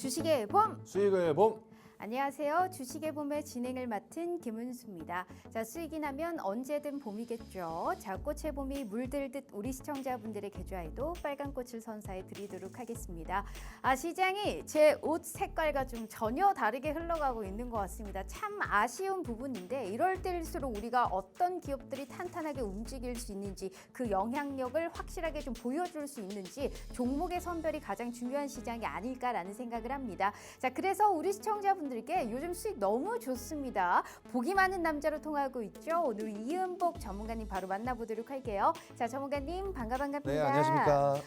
주식의 봄! 수익의 봄. 안녕하세요. 주식의 봄의 진행을 맡은 김은수입니다. 자, 수익이 나면 언제든 봄이겠죠. 자, 꽃의 봄이 물들듯 우리 시청자분들의 계좌에도 빨간 꽃을 선사해 드리도록 하겠습니다. 시장이 제 옷 색깔과 좀 전혀 다르게 흘러가고 있는 것 같습니다. 참 아쉬운 부분인데 이럴 때일수록 우리가 어떤 기업들이 탄탄하게 움직일 수 있는지 그 영향력을 확실하게 좀 보여줄 수 있는지 종목의 선별이 가장 중요한 시장이 아닐까라는 생각을 합니다. 자, 그래서 우리 시청자분들께 요즘 수익 너무 좋습니다. 복이 많은 남자로 통하고 있죠. 오늘 이은복 전문가님 바로 만나보도록 할게요. 자, 전문가님 반갑습니다. 네, 안녕하십니까.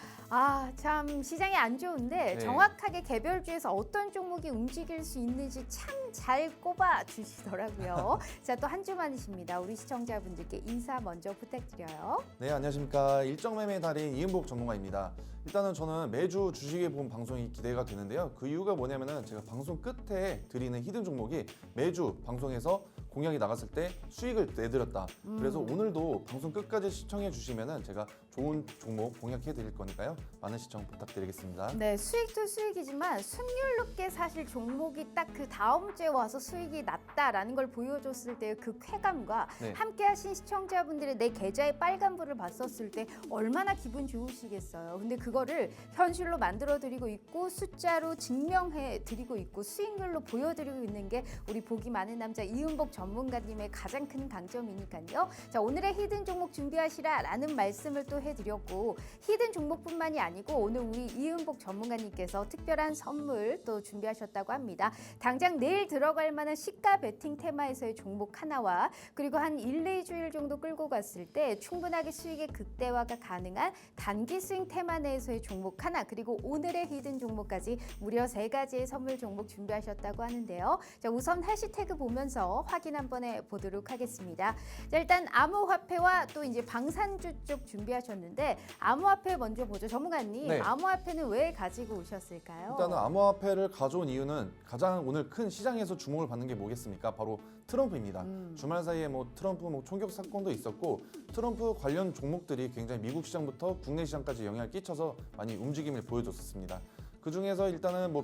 참 시장이 안 좋은데 네. 정확하게 개별주에서 어떤 종목이 움직일 수 있는지 참 잘 꼽아 주시더라고요. 자, 또 한 주 만이십니다. 우리 시청자분들께 인사 먼저 부탁드려요. 네, 안녕하십니까. 일정매매 달인 이은복 전문가입니다. 일단은 저는 매주 주식의 봄 방송이 기대가 되는데요. 그 이유가 뭐냐면은 제가 방송 끝에 드리는 히든 종목이 매주 방송에서 공약이 나갔을 때 수익을 내드렸다. 그래서 오늘도 방송 끝까지 시청해 주시면은 제가 좋은 종목 공약해 드릴 거니까요. 많은 시청 부탁드리겠습니다. 네, 수익도 수익이지만 승률 높게 사실 종목이 딱 그 다음 주에 와서 수익이 났다라는 걸 보여줬을 때 그 쾌감과 네. 함께 하신 시청자분들의 내 계좌에 빨간불을 봤었을 때 얼마나 기분 좋으시겠어요. 근데 그거를 현실로 만들어 드리고 있고 숫자로 증명해 드리고 있고 수익률로 보여드리고 있는 게 우리 복이 많은 남자 이은복 전문가님의 가장 큰 강점이니까요. 자, 오늘의 히든 종목 준비하시라라는 말씀을 또 해드렸고 히든 종목뿐만이 아니고 오늘 우리 이은복 전문가님께서 특별한 선물 또 준비하셨다고 합니다. 당장 내일 들어갈 만한 시가 베팅 테마에서의 종목 하나와 그리고 한 1, 2주일 정도 끌고 갔을 때 충분하게 수익의 극대화가 가능한 단기 스윙 테마 내에서의 종목 하나 그리고 오늘의 히든 종목까지 무려 3가지의 선물 종목 준비하셨다고 하는데요. 자, 우선 해시태그 보면서 확인 한번 해보도록 하겠습니다. 자, 일단 암호화폐와 또 이제 방산주 쪽 준비하셨는데 암호화폐 먼저 보죠. 전문가님, 네. 암호화폐는 왜 가지고 오셨을까요? 일단은 암호화폐를 가져온 이유는 가장 오늘 큰 시장에서 주목을 받는 게 뭐겠습니까? 바로 트럼프입니다. 주말 사이에 트럼프 총격 사건도 있었고 트럼프 관련 종목들이 굉장히 미국 시장부터 국내 시장까지 영향을 끼쳐서 많이 움직임을 보여줬었습니다. 그 중에서 일단은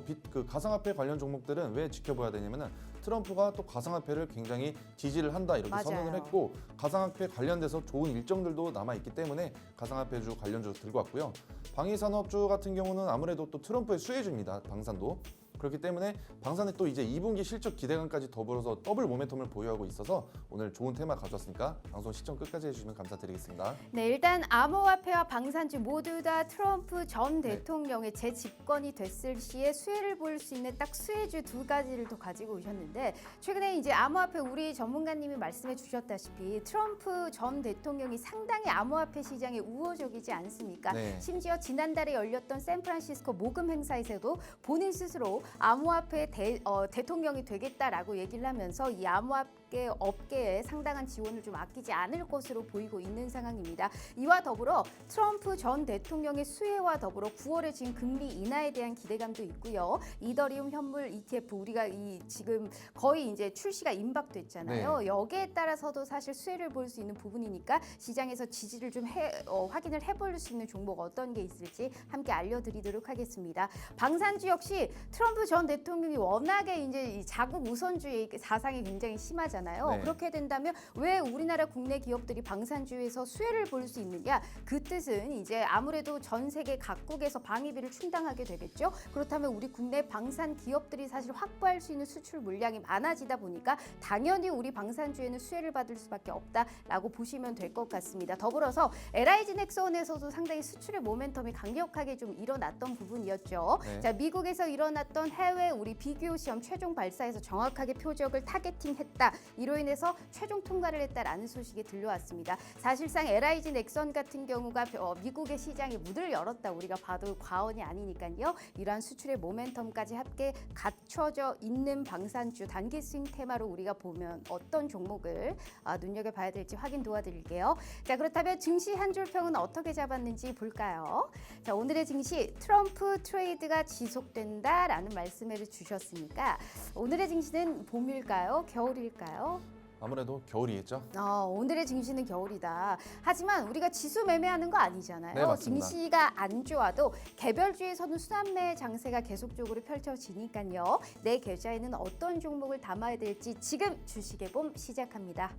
가상화폐 관련 종목들은 왜 지켜봐야 되냐면은 트럼프가 또 가상화폐를 굉장히 지지를 한다 이렇게 맞아요. 선언을 했고 가상화폐 관련돼서 좋은 일정들도 남아 있기 때문에 가상화폐주 관련주 들고 왔고요. 방위산업주 같은 경우는 아무래도 또 트럼프의 수혜주입니다. 방산도. 그렇기 때문에 방산의 또 이제 2분기 실적 기대감까지 더불어서 더블 모멘텀을 보유하고 있어서 오늘 좋은 테마 가져왔으니까 방송 시청 끝까지 해주시면 감사드리겠습니다. 네, 일단 암호화폐와 방산주 모두 다 트럼프 전 대통령의 재집권이 됐을 시에 수혜를 볼 수 있는 딱 수혜주 2가지를 또 가지고 오셨는데 최근에 이제 암호화폐 우리 전문가님이 말씀해 주셨다시피 트럼프 전 대통령이 상당히 암호화폐 시장에 우호적이지 않습니까? 네. 심지어 지난달에 열렸던 샌프란시스코 모금 행사에서도 본인 스스로 암호화폐 대통령이 되겠다라고 얘기를 하면서 이 암호화폐 업계에 상당한 지원을 좀 아끼지 않을 것으로 보이고 있는 상황입니다. 이와 더불어 트럼프 전 대통령의 수혜와 더불어 9월에 지금 금리 인하에 대한 기대감도 있고요. 이더리움 현물 ETF 우리가 지금 거의 이제 출시가 임박됐잖아요. 네. 여기에 따라서도 사실 수혜를 볼 수 있는 부분이니까 시장에서 지지를 좀 확인을 해볼 수 있는 종목 어떤 게 있을지 함께 알려드리도록 하겠습니다. 방산주 역시 트럼프 전 대통령이 워낙에 이제 이 자국 우선주의 사상이 굉장히 심하잖아요. 네. 그렇게 된다면 왜 우리나라 국내 기업들이 방산주에서 수혜를 볼 수 있느냐? 그 뜻은 이제 아무래도 전 세계 각국에서 방위비를 충당하게 되겠죠. 그렇다면 우리 국내 방산 기업들이 사실 확보할 수 있는 수출 물량이 많아지다 보니까 당연히 우리 방산주에는 수혜를 받을 수밖에 없다라고 보시면 될 것 같습니다. 더불어서 LIG 넥슨에서도 상당히 수출의 모멘텀이 강력하게 좀 일어났던 부분이었죠. 네. 자, 미국에서 일어났던 해외 우리 비교 시험 최종 발사에서 정확하게 표적을 타겟팅했다. 이로 인해서 최종 통과를 했다라는 소식이 들려왔습니다. 사실상 LIG 넥슨 같은 경우가 미국의 시장에 문을 열었다 우리가 봐도 과언이 아니니까요. 이러한 수출의 모멘텀까지 함께 갖춰져 있는 방산주 단기 스윙 테마로 우리가 보면 어떤 종목을 눈여겨봐야 될지 확인 도와드릴게요. 자, 그렇다면 증시 한 줄 평은 어떻게 잡았는지 볼까요? 자, 오늘의 증시 트럼프 트레이드가 지속된다라는 말씀을 주셨으니까 오늘의 증시는 봄일까요? 겨울일까요? 아무래도 겨울이겠죠. 오늘의 증시는 겨울이다. 하지만 우리가 지수 매매하는 거 아니잖아요. 네, 맞습니다. 증시가 안 좋아도 개별주에서는 순환매 장세가 계속적으로 펼쳐지니까요. 내 계좌에는 어떤 종목을 담아야 될지 지금 주식의 봄 시작합니다.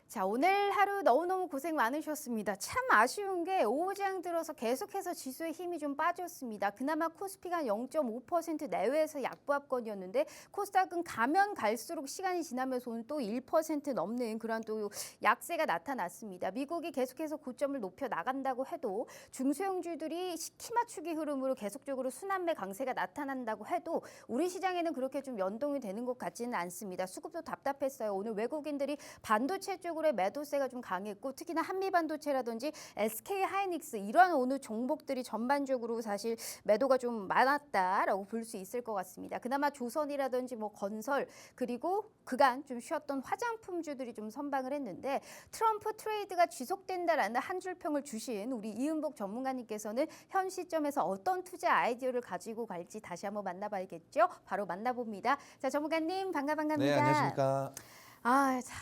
자, 오늘 하루 너무너무 고생 많으셨습니다. 참 아쉬운 게 오후장 들어서 계속해서 지수의 힘이 좀 빠졌습니다. 그나마 코스피가 0.5% 내외에서 약보합권이었는데 코스닥은 가면 갈수록 시간이 지나면서 오늘 또 1% 넘는 그런 또 약세가 나타났습니다. 미국이 계속해서 고점을 높여 나간다고 해도 중소형주들이 키 맞추기 흐름으로 계속적으로 순환매 강세가 나타난다고 해도 우리 시장에는 그렇게 좀 연동이 되는 것 같지는 않습니다. 수급도 답답했어요. 오늘 외국인들이 반도체 쪽으로의 매도세가 좀 강했고 특히나 한미반도체라든지 SK하이닉스 이러한 오늘 종목들이 전반적으로 사실 매도가 좀 많았다라고 볼 수 있을 것 같습니다. 그나마 조선이라든지 뭐 건설 그리고 그간 좀 쉬었던 화장품주들이 좀 선방을 했는데 트럼프 트레이드가 지속된다라는 한 줄 평을 주신 우리 이은복 전문가님께서는 현 시점에서 어떤 투자 아이디어를 가지고 갈지 다시 한번 만나봐야겠죠. 바로 만나봅니다. 자, 전문가님 반갑습니다. 네, 안녕하십니까.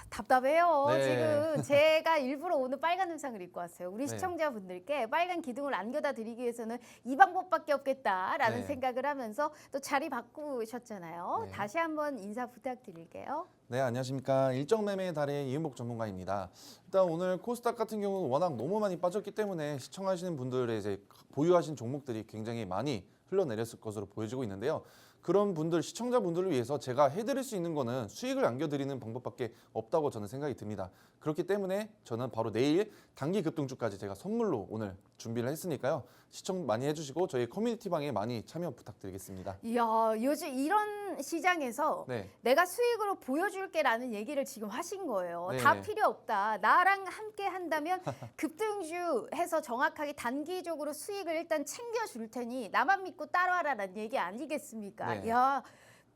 답답해요. 네. 지금 제가 일부러 오늘 빨간 의상을 입고 왔어요. 우리 네. 시청자분들께 빨간 기둥을 안겨다 드리기 위해서는 이 방법밖에 없겠다라는 네. 생각을 하면서 또 자리 바꾸셨잖아요. 네. 다시 한번 인사 부탁드릴게요. 네, 안녕하십니까. 일정 매매의 달의 이은복 전문가입니다. 일단 오늘 코스닥 같은 경우는 워낙 너무 많이 빠졌기 때문에 시청하시는 분들의 이제 보유하신 종목들이 굉장히 많이 흘러내렸을 것으로 보여지고 있는데요. 그런 분들, 시청자분들을 위해서 제가 해드릴 수 있는 거는 수익을 안겨드리는 방법밖에 없다고 저는 생각이 듭니다. 그렇기 때문에 저는 바로 내일 단기 급등주까지 제가 선물로 오늘 준비를 했으니까요. 시청 많이 해주시고 저희 커뮤니티방에 많이 참여 부탁드리겠습니다. 이야, 요즘 이런 시장에서 네. 내가 수익으로 보여줄게라는 얘기를 지금 하신 거예요. 네. 다 필요 없다. 나랑 함께 한다면 급등주 해서 정확하게 단기적으로 수익을 일단 챙겨줄 테니 나만 믿고 따라와라라는 얘기 아니겠습니까? 네. 야,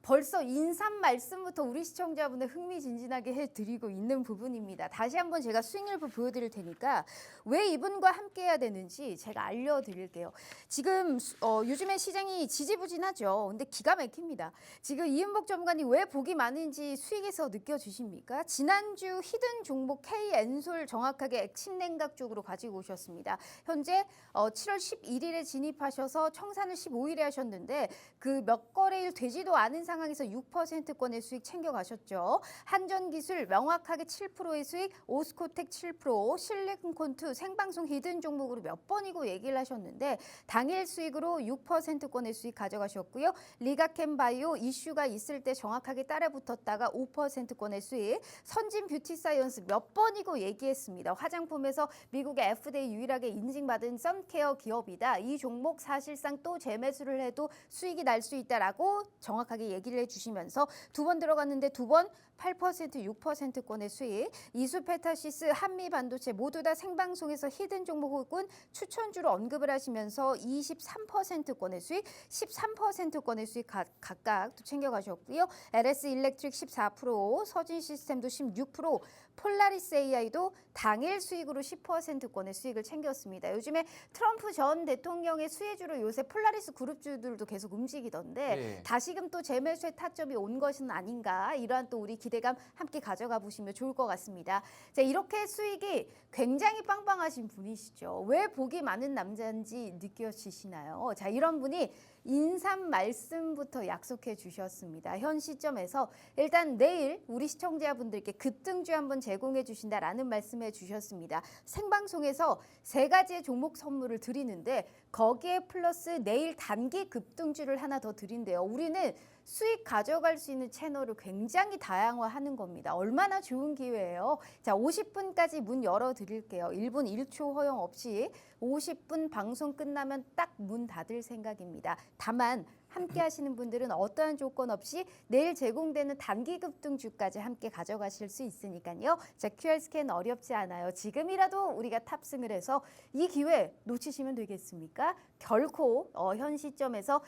벌써 인삼 말씀부터 우리 시청자분들 흥미진진하게 해드리고 있는 부분입니다. 다시 한번 제가 수익률표 보여드릴 테니까 왜 이분과 함께 해야 되는지 제가 알려드릴게요. 지금 요즘에 시장이 지지부진하죠. 근데 기가 막힙니다. 지금 이은복 전문가님 왜 복이 많은지 수익에서 느껴지십니까? 지난주 히든 종목 K엔솔 정확하게 액침 냉각 쪽으로 가지고 오셨습니다. 현재 7월 11일에 진입하셔서 청산을 15일에 하셨는데 그 몇 거래일 되지도 않은 상황에서 6%권의 수익 챙겨가셨죠. 한전기술 명확하게 7%의 수익, 오스코텍 7%, 실리콘콘투 생방송 히든 종목으로 몇 번이고 얘기를 하셨는데 당일 수익으로 6%권의 수익 가져가셨고요. 리가캠바이오 이슈가 있을 때 정확하게 따라 붙었다가 5%권의 수익, 선진 뷰티사이언스 몇 번이고 얘기했습니다. 화장품에서 미국의 FDA 유일하게 인증받은 선케어 기업이다. 이 종목 사실상 또 재매수를 해도 수익이 날 수 있다라고 정확하게 얘기를 해주시면서 두 번 들어갔는데 두 번 8%, 6%권의 수익, 이수페타시스, 한미반도체 모두 다 생방송에서 히든 종목 혹은 추천주로 언급을 하시면서 23%권의 수익, 13%권의 수익 각각 또 챙겨가셨고요. LS 일렉트릭 14%, 서진 시스템도 16%, 폴라리스 AI도 당일 수익으로 10%권의 수익을 챙겼습니다. 요즘에 트럼프 전 대통령의 수혜주로 요새 폴라리스 그룹주들도 계속 움직이던데 네. 다시금 또 재매수의 타점이 온 것은 아닌가 이러한 또 우리 기대 기대감 함께 가져가 보시면 좋을 것 같습니다. 자, 이렇게 수익이 굉장히 빵빵하신 분이시죠. 왜 복이 많은 남자인지 느껴지시나요? 자, 이런 분이 인삼 말씀부터 약속해 주셨습니다. 현 시점에서 일단 내일 우리 시청자분들께 급등주 한번 제공해 주신다라는 말씀해 주셨습니다. 생방송에서 3가지의 종목 선물을 드리는데 거기에 플러스 내일 단기 급등주를 하나 더 드린대요. 우리는 수익 가져갈 수 있는 채널을 굉장히 다양화하는 겁니다. 얼마나 좋은 기회예요. 자, 50분까지 문 열어드릴게요. 1분 1초 허용 없이 50분 방송 끝나면 딱 문 닫을 생각입니다. 다만 함께 하시는 분들은 어떠한 조건 없이 내일 제공되는 단기 급등주까지 함께 가져가실 수 있으니까요. 자, QR 스캔 어렵지 않아요. 지금이라도 우리가 탑승을 해서 이 기회 놓치시면 되겠습니까? 결코 현 시점에서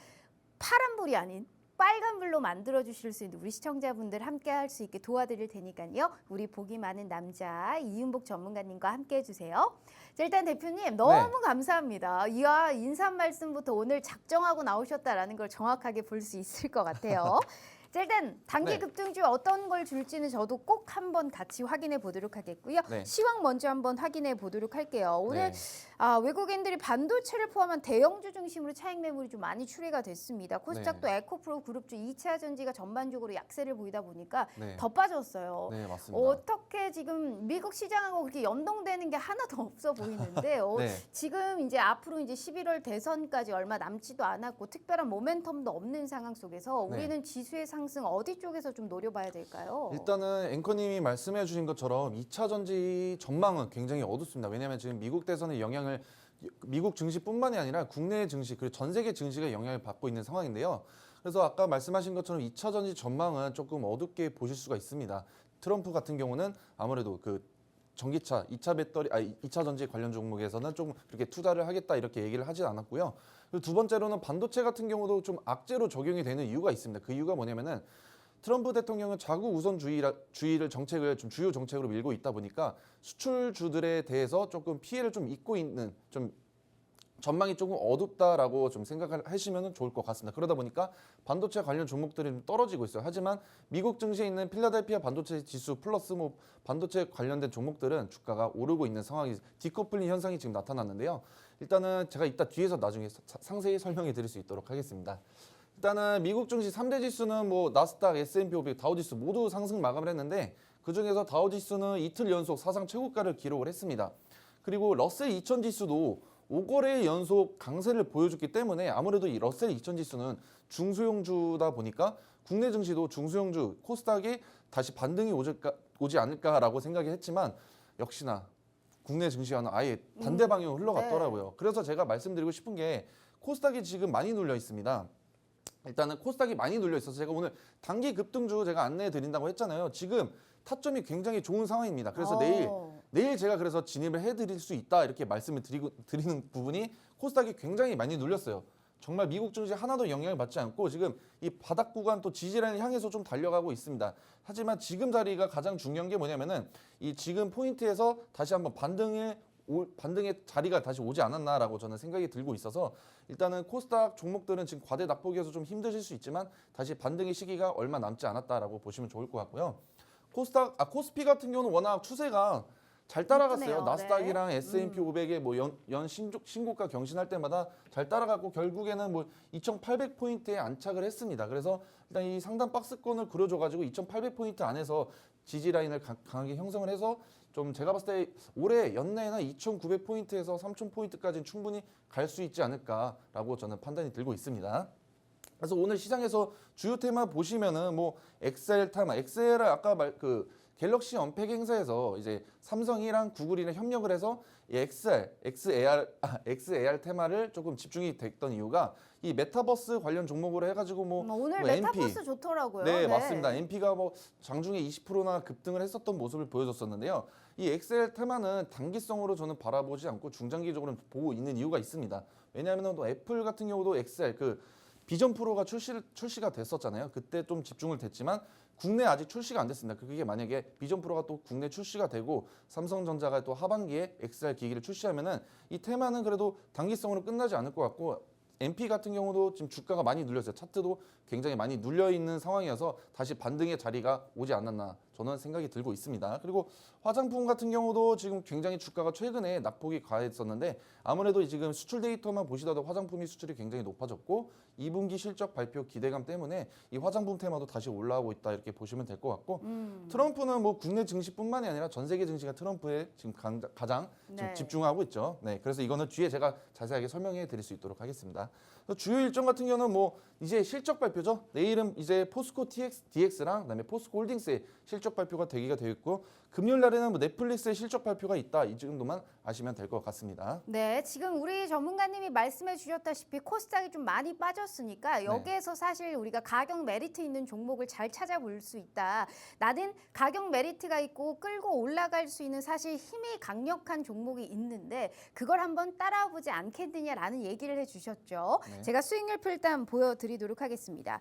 파란불이 아닌 빨간불로 만들어주실 수 있는 우리 시청자분들 함께 할 수 있게 도와드릴 테니까요. 우리 복이 많은 남자 이윤복 전문가님과 함께 해주세요. 자, 일단 대표님 너무 감사합니다. 이야, 인삼 말씀부터 오늘 작정하고 나오셨다라는 걸 정확하게 볼 수 있을 것 같아요. 자, 일단 단기 네. 급등주 어떤 걸 줄지는 저도 꼭 한번 같이 확인해 보도록 하겠고요. 네. 시황 먼저 한번 확인해 보도록 할게요. 오늘 네. 외국인들이 반도체를 포함한 대형주 중심으로 차익 매물이 좀 많이 출회가 됐습니다. 코스닥도 에코프로 그룹주 2차 전지가 전반적으로 약세를 보이다 보니까 네. 더 빠졌어요. 네, 맞습니다. 어떻게 지금 미국 시장하고 그렇게 연동되는 게 하나도 없어 보이는데 네. 지금 이제 앞으로 이제 11월 대선까지 얼마 남지도 않았고 특별한 모멘텀도 없는 상황 속에서 네. 우리는 지수의 상승 어디 쪽에서 좀 노려봐야 될까요? 일단은 앵커님이 말씀해 주신 것처럼 2차 전지 전망은 굉장히 어둡습니다. 왜냐하면 지금 미국 대선의 영향을 미국 증시뿐만이 아니라 국내 증시 그리고 전 세계 증시가 영향을 받고 있는 상황인데요. 그래서 아까 말씀하신 것처럼 2차 전지 전망은 조금 어둡게 보실 수가 있습니다. 트럼프 같은 경우는 아무래도 그 전기차, 2차 전지 관련 종목에서는 좀 그렇게 투자를 하겠다 이렇게 얘기를 하진 않았고요. 그리고 두 번째로는 반도체 같은 경우도 좀 악재로 적용이 되는 이유가 있습니다. 그 이유가 뭐냐면은 트럼프 대통령은 자국 우선주의를 정책을 좀 주요 정책으로 밀고 있다 보니까 수출주들에 대해서 조금 피해를 좀 입고 있는 좀 전망이 조금 어둡다라고 좀 생각을 하시면 좋을 것 같습니다. 그러다 보니까 반도체 관련 종목들이 좀 떨어지고 있어요. 하지만 미국 증시에 있는 필라델피아 반도체 지수 플러스 뭐 반도체 관련된 종목들은 주가가 오르고 있는 상황이 디커플링 현상이 지금 나타났는데요. 일단은 제가 이따 뒤에서 나중에 상세히 설명해 드릴 수 있도록 하겠습니다. 일단은 미국 증시 3대 지수는 뭐 나스닥, S&P 500, 다우지수 모두 상승 마감을 했는데 그중에서 다우지수는 이틀 연속 사상 최고가를 기록을 했습니다. 그리고 러셀 2000 지수도 5거래 연속 강세를 보여줬기 때문에 아무래도 이 러셀 2000 지수는 중소형주다 보니까 국내 증시도 중소형주 코스닥에 다시 반등이 오지 않을까라고 생각이 했지만 역시나 국내 증시와는 아예 반대 방향으로 흘러갔더라고요. 그래서 제가 말씀드리고 싶은 게 코스닥이 지금 많이 눌려 있습니다. 일단은 코스닥이 많이 눌려 있어서 제가 오늘 단기 급등주 제가 안내해 드린다고 했잖아요. 지금 타점이 굉장히 좋은 상황입니다. 그래서 내일 제가 그래서 진입을 해드릴 수 있다 이렇게 말씀을 드리는 부분이 코스닥이 굉장히 많이 눌렸어요. 정말 미국 증시 하나도 영향을 받지 않고 지금 이 바닥 구간 또 지지라인을 향해서 좀 달려가고 있습니다. 하지만 지금 자리가 가장 중요한 게 뭐냐면은 이 지금 포인트에서 다시 한번 반등의 자리가 다시 오지 않았나라고 저는 생각이 들고 있어서 일단은 코스닥 종목들은 지금 과대 낙폭이어서 좀 힘드실 수 있지만 다시 반등의 시기가 얼마 남지 않았다라고 보시면 좋을 것 같고요. 코스피 같은 경우는 워낙 추세가 잘 따라갔어요. 이쁘네요. 나스닥이랑 S&P 500의 뭐 연 신고가 경신할 때마다 잘 따라갔고 결국에는 뭐 2,800포인트에 안착을 했습니다. 그래서 일단 이 상단 박스권을 그려줘가지고 2,800포인트 안에서 지지 라인을 강하게 형성을 해서 좀 제가 봤을 때 올해 연내나 2,900포인트에서 3,000포인트까지는 충분히 갈 수 있지 않을까라고 저는 판단이 들고 있습니다. 그래서 오늘 시장에서 주요 테마 보시면은 뭐 엑셀을 아까 갤럭시 언팩 행사에서 이제 삼성이랑 구글이랑 협력을 해서 이 XAR 테마를 조금 집중이 됐던 이유가 이 메타버스 관련 종목으로 해가지고 오늘 뭐 메타버스 좋더라고요. 네, 맞습니다. MP가 뭐 장중에 20%나 급등을 했었던 모습을 보여줬었는데요. 이 XL 테마는 단기성으로 저는 바라보지 않고 중장기적으로 보고 있는 이유가 있습니다. 왜냐하면 또 애플 같은 경우도 XL 비전 프로가 출시가 됐었잖아요. 그때 좀 집중을 됐지만 국내 아직 출시가 안 됐습니다. 그게 만약에 비전 프로가 또 국내 출시가 되고 삼성전자가 또 하반기에 XR 기기를 출시하면은 이 테마는 그래도 단기성으로 끝나지 않을 것 같고 MP 같은 경우도 지금 주가가 많이 눌렸어요. 차트도 굉장히 많이 눌려 있는 상황이어서 다시 반등의 자리가 오지 않았나 저는 생각이 들고 있습니다. 그리고 화장품 같은 경우도 지금 굉장히 주가가 최근에 낙폭이 과했었는데 아무래도 지금 수출 데이터만 보시더라도 화장품이 수출이 굉장히 높아졌고 2분기 실적 발표 기대감 때문에 이 화장품 테마도 다시 올라오고 있다 이렇게 보시면 될 것 같고 트럼프는 뭐 국내 증시뿐만이 아니라 전 세계 증시가 트럼프에 지금 가장 지금 네. 집중하고 있죠. 네, 그래서 이거는 뒤에 제가 자세하게 설명해 드릴 수 있도록 하겠습니다. 주요 일정 같은 경우는 뭐 이제 실적 발표죠. 내일은 이제 포스코 DX랑 그다음에 포스코 홀딩스의 실적 발표가 대기가 되어 있고 금요일 날에는 뭐 넷플릭스의 실적 발표가 있다. 이 정도만 아시면 될 것 같습니다. 네, 지금 우리 전문가님이 말씀해 주셨다시피 코스닥이 좀 많이 빠졌으니까 여기에서 사실 우리가 가격 메리트 있는 종목을 잘 찾아볼 수 있다. 나는 가격 메리트가 있고 끌고 올라갈 수 있는 사실 힘이 강력한 종목이 있는데 그걸 한번 따라보지 않겠느냐라는 얘기를 해주셨죠. 네. 제가 수익률표 일단 보여드리도록 하겠습니다.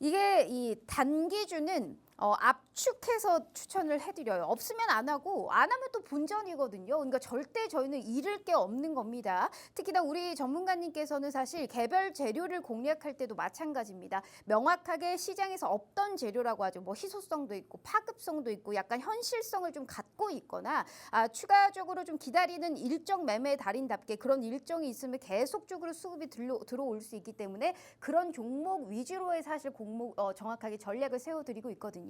이게 이 단기주는 압축해서 추천을 해드려요. 없으면 안 하고 안 하면 또 본전이거든요. 그러니까 절대 저희는 잃을 게 없는 겁니다. 특히나 우리 전문가님께서는 사실 개별 재료를 공략할 때도 마찬가지입니다. 명확하게 시장에서 없던 재료라고 하죠. 뭐 희소성도 있고 파급성도 있고 약간 현실성을 좀 갖고 있거나 추가적으로 좀 기다리는 일정 매매 달인답게 그런 일정이 있으면 계속적으로 수급이 들어올 수 있기 때문에 그런 종목 위주로의 사실 정확하게 전략을 세워드리고 있거든요.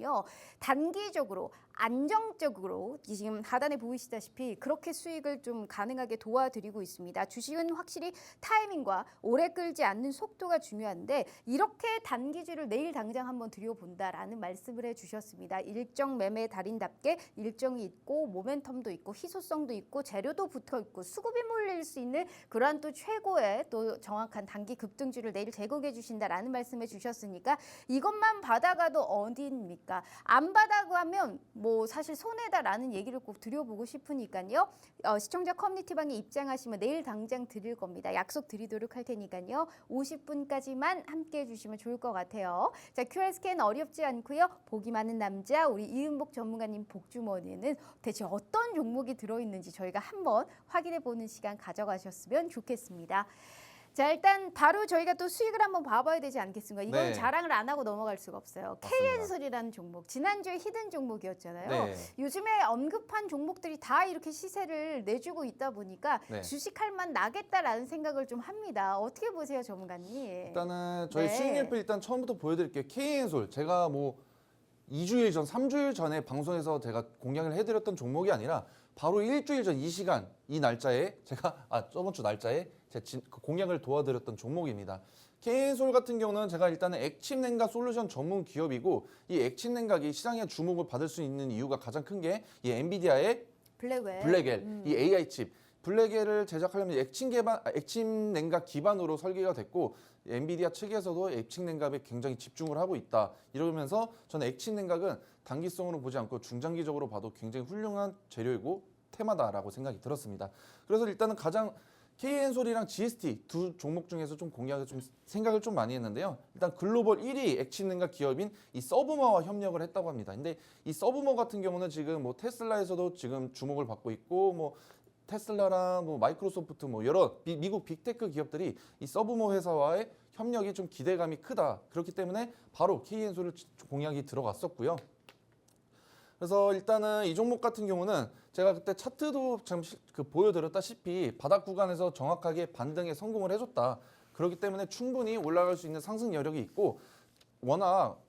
단기적으로 안정적으로 지금 하단에 보이시다시피 그렇게 수익을 좀 가능하게 도와드리고 있습니다. 주식은 확실히 타이밍과 오래 끌지 않는 속도가 중요한데 이렇게 단기주를 내일 당장 한번 들여본다라는 말씀을 해주셨습니다. 일정 매매 달인답게 일정이 있고 모멘텀도 있고 희소성도 있고 재료도 붙어 있고 수급이 몰릴 수 있는 그러한 또 최고의 또 정확한 단기 급등주를 내일 제공해 주신다라는 말씀해 주셨으니까 이것만 받아가도 어디입니까? 안 받아가면 뭐 사실 손해다라는 얘기를 꼭 드려보고 싶으니까요. 시청자 커뮤니티방에 입장하시면 내일 당장 드릴 겁니다. 약속 드리도록 할 테니까요. 50분까지만 함께해 주시면 좋을 것 같아요. 자, QR 스캔 어렵지 않고요. 복이 많은 남자 우리 이은복 전문가님 복주머니에는 대체 어떤 종목이 들어있는지 저희가 한번 확인해 보는 시간 가져가셨으면 좋겠습니다. 자, 일단 바로 저희가 또 수익을 한번 봐봐야 되지 않겠습니까? 이건 네. 자랑을 안 하고 넘어갈 수가 없어요. 맞습니다. K엔솔이라는 종목, 지난주에 히든 종목이었잖아요. 네. 요즘에 언급한 종목들이 다 이렇게 시세를 내주고 있다 보니까 네. 주식할 만 나겠다라는 생각을 좀 합니다. 어떻게 보세요, 전문가님? 일단은 저희 네. 수익률표 일단 처음부터 보여드릴게요. K엔솔 제가 뭐 2주일 전, 3주일 전에 방송에서 제가 공략을 해드렸던 종목이 아니라 바로 일주일 전 이 시간, 이 날짜에 제가 저번 주 날짜에 제가 공략을 도와드렸던 종목입니다. K엔솔 같은 경우는 제가 일단은 액침 냉각 솔루션 전문 기업이고 이 액침 냉각이 시장의 주목을 받을 수 있는 이유가 가장 큰 게 이 엔비디아의 블랙엘, 이 AI 칩. 블랙엘을 제작하려면 액침 냉각 기반으로 설계가 됐고 엔비디아 측에서도 액침 냉각에 굉장히 집중을 하고 있다. 이러면서 저는 액침 냉각은 단기성으로 보지 않고 중장기적으로 봐도 굉장히 훌륭한 재료이고 테마다라고 생각이 들었습니다. 그래서 일단은 가장 K엔솔이랑 GST 두 종목 중에서 좀 공략을 좀 생각을 좀 많이 했는데요. 일단 글로벌 1위 액침 냉각 기업인 이 서브머와 협력을 했다고 합니다. 근데 이 서브머 같은 경우는 지금 뭐 테슬라에서도 지금 주목을 받고 있고 뭐 테슬라랑 뭐 마이크로소프트 뭐 여러 미국 빅테크 기업들이 이 서브머 회사와의 협력이 좀 기대감이 크다. 그렇기 때문에 바로 K엔솔을 공략이 들어갔었고요. 그래서 일단은 이 종목 같은 경우는 제가 그때 차트도 참 보여드렸다시피 바닥 구간에서 정확하게 반등에 성공을 해줬다. 그렇기 때문에 충분히 올라갈 수 있는 상승 여력이 있고 워낙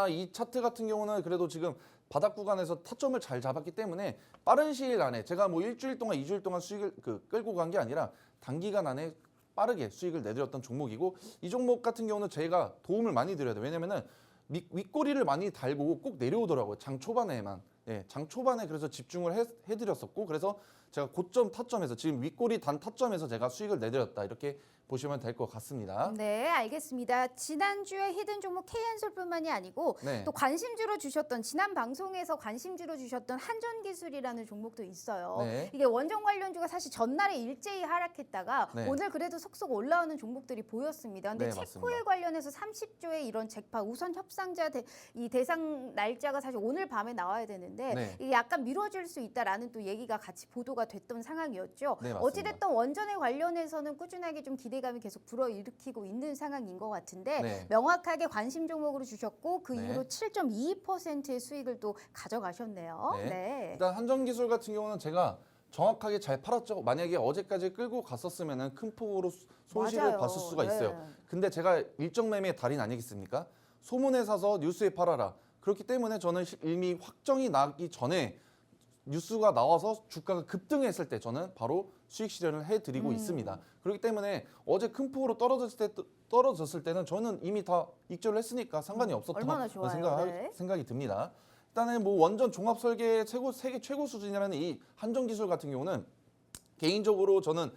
이 차트 같은 경우는 그래도 지금 바닥 구간에서 타점을 잘 잡았기 때문에 빠른 시일 안에 제가 뭐 일주일 동안, 2주일 동안 수익을 끌고 간 게 아니라 단기간 안에 빠르게 수익을 내드렸던 종목이고 이 종목 같은 경우는 제가 도움을 많이 드려야 돼요. 왜냐면은 윗꼬리를 많이 달고 꼭 내려오더라고요. 장 초반에만. 장 초반에 그래서 집중을 해드렸었고 그래서 제가 고점 타점에서 지금 윗꼬리 단 타점에서 제가 수익을 내드렸다. 이렇게 보시면 될 것 같습니다. 네, 알겠습니다. 지난주에 히든 종목 K엔솔뿐만이 아니고 네. 또 관심주로 주셨던 지난 방송에서 관심주로 주셨던 한전기술이라는 종목도 있어요. 네. 이게 원전 관련주가 사실 전날에 일제히 하락했다가 네. 오늘 그래도 속속 올라오는 종목들이 보였습니다. 근데 네, 체코일 관련해서 30조의 이런 잭팟 우선 협상자 이 대상 날짜가 사실 오늘 밤에 나와야 되는데 있었는데 네. 이게 약간 미뤄질 수 있다라는 또 얘기가 같이 보도가 됐던 상황이었죠. 네, 맞습니다. 어찌됐든 원전에 관련해서는 꾸준하게 좀 기대감이 계속 불어일으키고 있는 상황인 것 같은데 네. 명확하게 관심 종목으로 주셨고 그 네. 이후로 7.22%의 수익을 또 가져가셨네요. 네. 네. 일단 한전기술 같은 경우는 제가 정확하게 잘 팔았죠. 만약에 어제까지 끌고 갔었으면 큰 폭으로 손실을 맞아요. 봤을 수가 네. 있어요. 근데 제가 일정 매매의 달인 아니겠습니까? 소문에 사서 뉴스에 팔아라. 그렇기 때문에 저는 이미 확정이 나기 전에 뉴스가 나와서 주가가 급등했을 때 저는 바로 수익 실현을 해드리고 있습니다. 그렇기 때문에 어제 큰 폭으로 떨어졌을 때는 저는 이미 다 익절을 했으니까 상관이 얼마나 없었다는 좋아요. 네. 생각이 듭니다. 일단은 뭐 원전 종합 설계 세계 최고 수준이라는 이 한전기술 같은 경우는 개인적으로 저는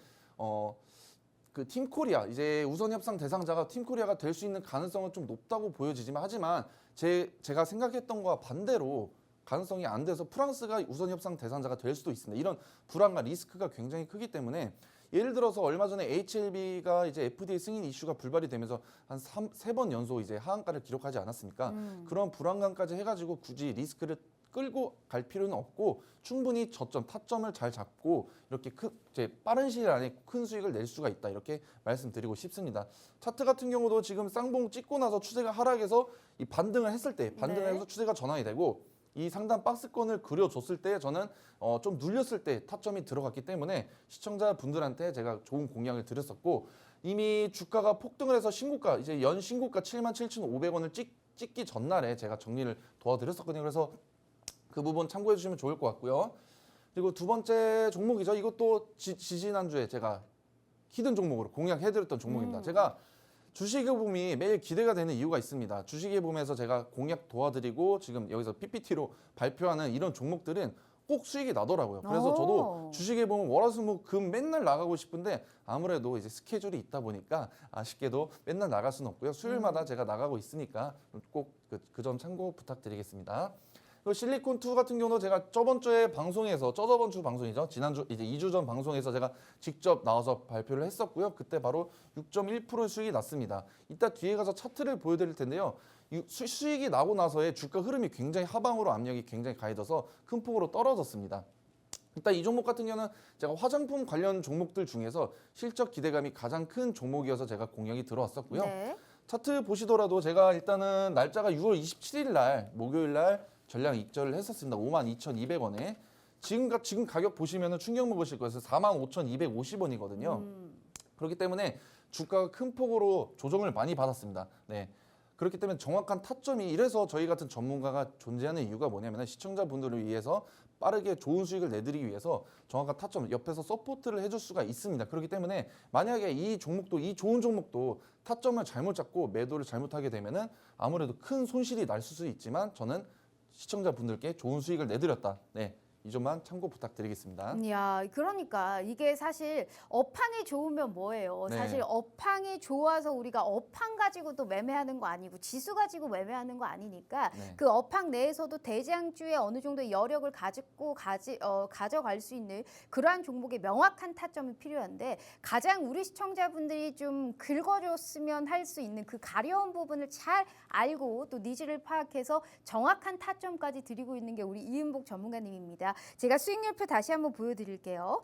그 팀코리아 이제 우선 협상 대상자가 팀코리아가 될 수 있는 가능성은 좀 높다고 보여지지만 하지만 제가 생각했던 거와 반대로 가능성이 안 돼서 프랑스가 우선 협상 대상자가 될 수도 있습니다. 이런 불안과 리스크가 굉장히 크기 때문에 예를 들어서 얼마 전에 HLB가 이제 FDA 승인 이슈가 불발이 되면서 한 3번 연속 이제 하한가를 기록하지 않았습니까? 그런 불안감까지 해가지고 굳이 리스크를 끌고 갈 필요는 없고 충분히 저점, 타점을 잘 잡고 이렇게 이제 빠른 시일 안에 큰 수익을 낼 수가 있다 이렇게 말씀드리고 싶습니다. 차트 같은 경우도 지금 쌍봉 찍고 나서 추세가 하락해서 이 반등을 했을 때 반등을 해서 추세가 전환이 되고 이 상단 박스권을 그려줬을 때 저는 좀 눌렸을 때 타점이 들어갔기 때문에 시청자분들한테 제가 좋은 공략을 드렸었고 이미 주가가 폭등을 해서 신고가 이제 연 신고가 77,500원을 찍기 전날에 제가 정리를 도와드렸었거든요. 그래서 그 부분 참고해 주시면 좋을 것 같고요. 그리고 두 번째 종목이죠. 이것도 지지난주에 제가 히든 종목으로 공략해드렸던 종목입니다. 제가 주식의봄이 매일 기대가 되는 이유가 있습니다. 주식의봄에서 제가 공략 도와드리고 지금 여기서 PPT로 발표하는 이런 종목들은 꼭 수익이 나더라고요. 그래서 저도 주식의봄은 월화수목금 맨날 나가고 싶은데 아무래도 이제 스케줄이 있다 보니까 아쉽게도 맨날 나갈 수는 없고요. 수요일마다 제가 나가고 있으니까 꼭 그 점 참고 부탁드리겠습니다. 실리콘2 같은 경우도 제가 저번 주 방송이죠. 지난주 이제 2주 전 방송에서 제가 직접 나와서 발표를 했었고요. 그때 바로 6.1% 수익이 났습니다. 이따 뒤에 가서 차트를 보여드릴 텐데요. 수익이 나고 나서의 주가 흐름이 굉장히 하방으로 압력이 굉장히 가해져서 큰 폭으로 떨어졌습니다. 일단 이 종목 같은 경우는 제가 화장품 관련 종목들 중에서 실적 기대감이 가장 큰 종목이어서 제가 공략이 들어왔었고요. 네. 차트 보시더라도 제가 일단은 날짜가 6월 27일 날 목요일 날 전량 익절을 했었습니다. 52,200원에 지금 가격 보시면은 충격 먹으실 거예요. 45,250원이거든요. 그렇기 때문에 주가가 큰 폭으로 조정을 많이 받았습니다. 네. 그렇기 때문에 정확한 타점이 이래서 저희 같은 전문가가 존재하는 이유가 뭐냐면 시청자분들을 위해서 빠르게 좋은 수익을 내드리기 위해서 정확한 타점 옆에서 서포트를 해줄 수가 있습니다. 그렇기 때문에 만약에 이 좋은 종목도 타점을 잘못 잡고 매도를 잘못하게 되면은 아무래도 큰 손실이 날 수도 있지만 저는 시청자분들께 좋은 수익을 내드렸다. 네, 이 점만 참고 부탁드리겠습니다. 야, 그러니까 이게 사실 업황이 좋으면 뭐예요? 네. 사실 업황이 좋아서 우리가 업황 가지고 또 매매하는 거 아니고 지수 가지고 매매하는 거 아니니까 네. 그 업황 내에서도 대장주에 어느 정도의 여력을 가져갈 수 있는 그러한 종목의 명확한 타점이 필요한데 가장 우리 시청자분들이 좀 긁어줬으면 할 수 있는 그 가려운 부분을 잘 알고 또 니즈를 파악해서 정확한 타점까지 드리고 있는 게 우리 이은복 전문가님입니다. 제가 수익률표 다시 한번 보여드릴게요.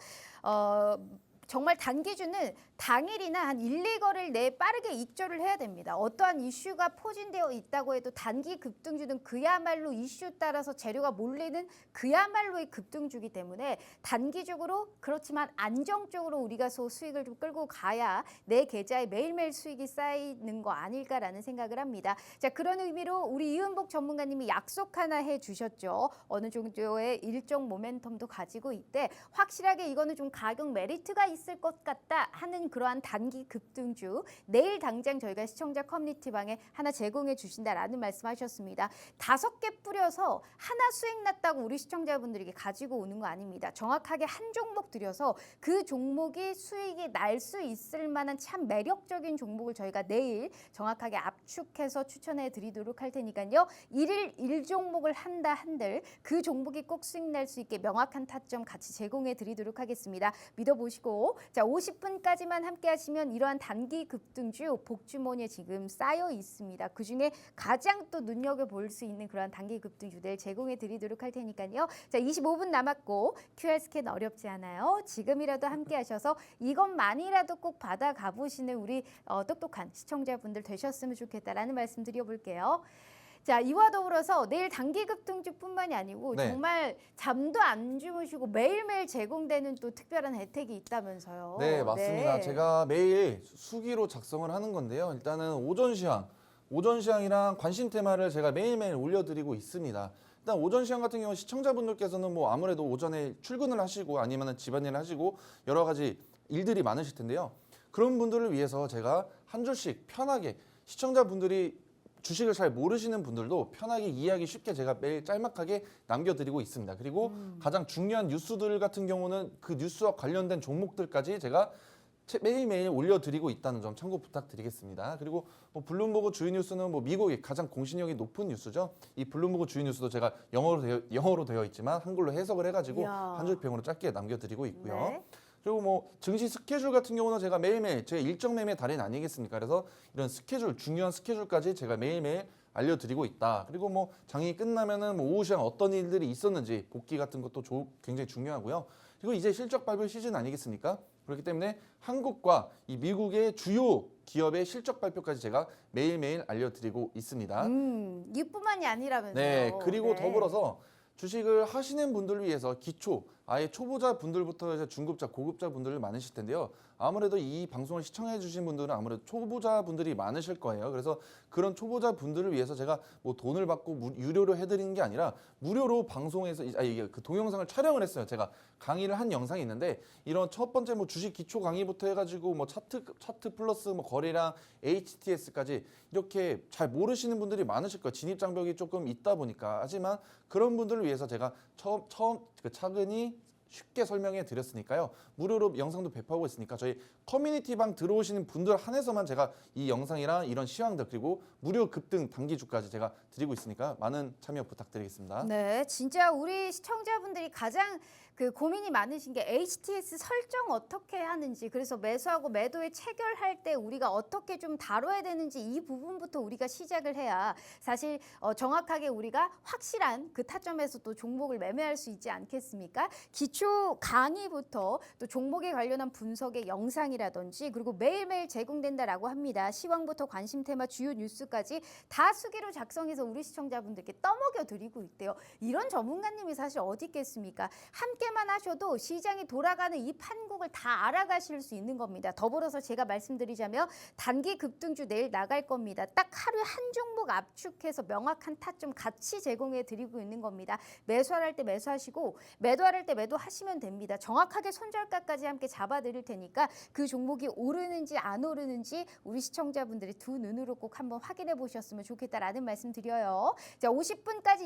정말 단기주는 당일이나 한 1, 2거래일 내에 빠르게 익절을 해야 됩니다. 어떠한 이슈가 포진되어 있다고 해도 단기 급등주는 그야말로 이슈 따라서 재료가 몰리는 그야말로의 급등주기 때문에 단기적으로 그렇지만 안정적으로 우리가 수익을 좀 끌고 가야 내 계좌에 매일매일 수익이 쌓이는 거 아닐까라는 생각을 합니다. 자, 그런 의미로 우리 이은복 전문가님이 약속 하나 해주셨죠. 어느 정도의 일정 모멘텀도 가지고 있대. 확실하게 이거는 좀 가격 메리트가 있을 것 같다 하는 그러한 단기 급등주 내일 당장 저희가 시청자 커뮤니티 방에 하나 제공해 주신다라는 말씀하셨습니다. 5개 뿌려서 하나 수익 났다고 우리 시청자분들에게 가지고 오는 거 아닙니다. 정확하게 한 종목 들여서 그 종목이 수익이 날 수 있을 만한 참 매력적인 종목을 저희가 내일 정확하게 압축해서 추천해 드리도록 할 테니까요. 1일 1종목을 한다 한들 그 종목이 꼭 수익 날 수 있게 명확한 타점 같이 제공해 드리도록 하겠습니다. 믿어보시고 남았고, 자 50분까지만 함께 하시면 이러한 단기 급등주 복주머니에 지금 쌓여 있습니다. 그중에 가장 또 눈여겨볼 수 있는 그러한 단기 급등주들 제공해 드리도록 할 테니까요. 자 25분 남았고 QR 스캔 어렵지 않아요. 지금이라도 함께 하셔서 이것만이라도 꼭 받아 가보시는 우리 똑똑한 시청자분들 되셨으면 좋겠다라는 말씀 드려볼게요. 자, 이와 더불어서 내일 단기 급등주뿐만이 아니고 네. 정말 잠도 안 주무시고 매일매일 제공되는 또 특별한 혜택이 있다면서요. 네, 맞습니다. 네. 제가 매일 수기로 작성을 하는 건데요. 일단은 오전 시황이랑 관심 테마를 제가 매일매일 올려드리고 있습니다. 일단 오전 시황 같은 경우 시청자분들께서는 뭐 아무래도 오전에 출근을 하시고 아니면 집안일을 하시고 여러 가지 일들이 많으실 텐데요. 그런 분들을 위해서 제가 한 줄씩 편하게 시청자분들이 주식을 잘 모르시는 분들도 편하게 이해하기 쉽게 제가 매일 짤막하게 남겨드리고 있습니다. 그리고 가장 중요한 뉴스들 같은 경우는 그 뉴스와 관련된 종목들까지 제가 매일매일 올려드리고 있다는 점 참고 부탁드리겠습니다. 그리고 뭐 블룸버그 주요 뉴스는 뭐 미국이 가장 공신력이 높은 뉴스죠. 이 블룸버그 주요 뉴스도 제가 영어로 되어 있지만 한글로 해석을 해가지고 이야. 한 줄평으로 짧게 남겨드리고 있고요. 네. 그리고 뭐 증시 스케줄 같은 경우는 제가 매일매일 제 일정 매매 달인 아니겠습니까? 그래서 이런 스케줄, 중요한 스케줄까지 제가 매일매일 알려드리고 있다. 그리고 뭐 장이 끝나면은 뭐 오후 시장 어떤 일들이 있었는지 복귀 같은 것도 굉장히 중요하고요. 그리고 이제 실적 발표 시즌 아니겠습니까? 그렇기 때문에 한국과 이 미국의 주요 기업의 실적 발표까지 제가 매일매일 알려드리고 있습니다. 이뿐만이 아니라면서요. 네, 그리고 네. 더불어서 주식을 하시는 분들을 위해서 기초, 아예 초보자 분들부터 이제 중급자, 고급자 분들 많으실 텐데요. 아무래도 이 방송을 시청해 주신 분들은 아무래도 초보자 분들이 많으실 거예요. 그래서 그런 초보자 분들을 위해서 제가 뭐 돈을 받고 유료로 해드리는 게 아니라 무료로 방송에서 이게 그 동영상을 촬영을 했어요. 제가 강의를 한 영상이 있는데 이런 첫 번째 뭐 주식 기초 강의부터 해가지고 뭐 차트 플러스 뭐 거래량 HTS까지 이렇게 잘 모르시는 분들이 많으실 거예요. 진입 장벽이 조금 있다 보니까. 하지만 그런 분들을 위해서 제가 처음 차근히 쉽게 설명해 드렸으니까요. 무료로 영상도 배포하고 있으니까 저희 커뮤니티방 들어오시는 분들 한해서만 제가 이 영상이랑 이런 시황들 그리고 무료 급등 단기주까지 제가 드리고 있으니까 많은 참여 부탁드리겠습니다. 네, 진짜 우리 시청자분들이 가장 그 고민이 많으신 게 HTS 설정 어떻게 하는지, 그래서 매수하고 매도에 체결할 때 우리가 어떻게 좀 다뤄야 되는지 이 부분부터 우리가 시작을 해야 사실 정확하게 우리가 확실한 그 타점에서 또 종목을 매매할 수 있지 않겠습니까? 기초 강의부터 또 종목에 관련한 분석의 영상이라든지 그리고 매일매일 제공된다라고 합니다. 시황부터 관심 테마 주요 뉴스까지 다 수기로 작성해서 우리 시청자분들께 떠먹여 드리고 있대요. 이런 전문가님이 사실 어디 있겠습니까? 함께만 하셔도 시장이 돌아가는 이 판국을 다 알아가실 수 있는 겁니다. 더불어서 제가 말씀드리자면 단기 급등주 내일 나갈 겁니다. 딱 하루에 한 종목 압축해서 명확한 타점 같이 제공해 드리고 있는 겁니다. 매수할 때 매수하시고 매도할 때 매도하시면 됩니다. 정확하게 손절가까지 함께 잡아 드릴 테니까 그 종목이 오르는지 안 오르는지 우리 시청자분들이 두 눈으로 꼭 한번 확인해 보셨으면 좋겠다라는 말씀 드려요. 자, 50분까지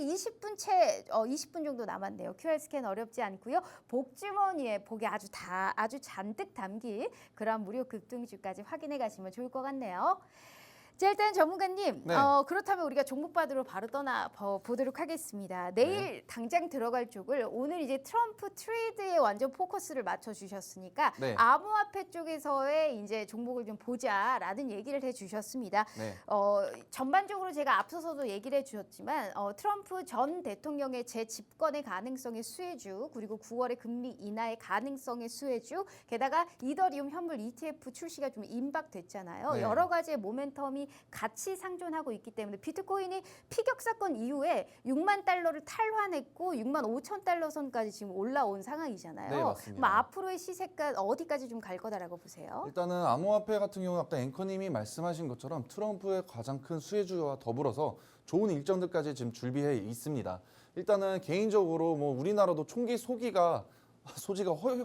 20분 정도 남았네요. QR 스캔 어렵지 않고요. 복주머니에 복이 아주 잔뜩 담긴 그런 무료 급등주까지 확인해 가시면 좋을 것 같네요. 자, 일단 전문가님, 네. 그렇다면 우리가 종목 받으러 바로 떠나 보도록 하겠습니다. 내일 당장 들어갈 쪽을 오늘 이제 트럼프 트레이드에 완전 포커스를 맞춰 주셨으니까 네. 암호화폐 쪽에서의 이제 종목을 좀 보자라는 얘기를 해 주셨습니다. 네. 전반적으로 제가 앞서서도 얘기를 해주셨지만 트럼프 전 대통령의 재집권의 가능성의 수혜주, 그리고 9월에 금리 인하의 가능성의 수혜주, 게다가 이더리움 현물 ETF 출시가 좀 임박됐잖아요. 네. 여러 가지의 모멘텀이 같이 상존하고 있기 때문에 비트코인이 피격 사건 이후에 6만 달러를 탈환했고 6만 5천 달러 선까지 지금 올라온 상황이잖아요. 네, 맞습니다. 그럼 앞으로의 시세가 어디까지 좀 갈 거다라고 보세요? 일단은 암호화폐 같은 경우 아까 앵커님이 말씀하신 것처럼 트럼프의 가장 큰 수혜주와 더불어서 좋은 일정들까지 지금 준비해 있습니다. 일단은 개인적으로 뭐 우리나라도 총기 소지가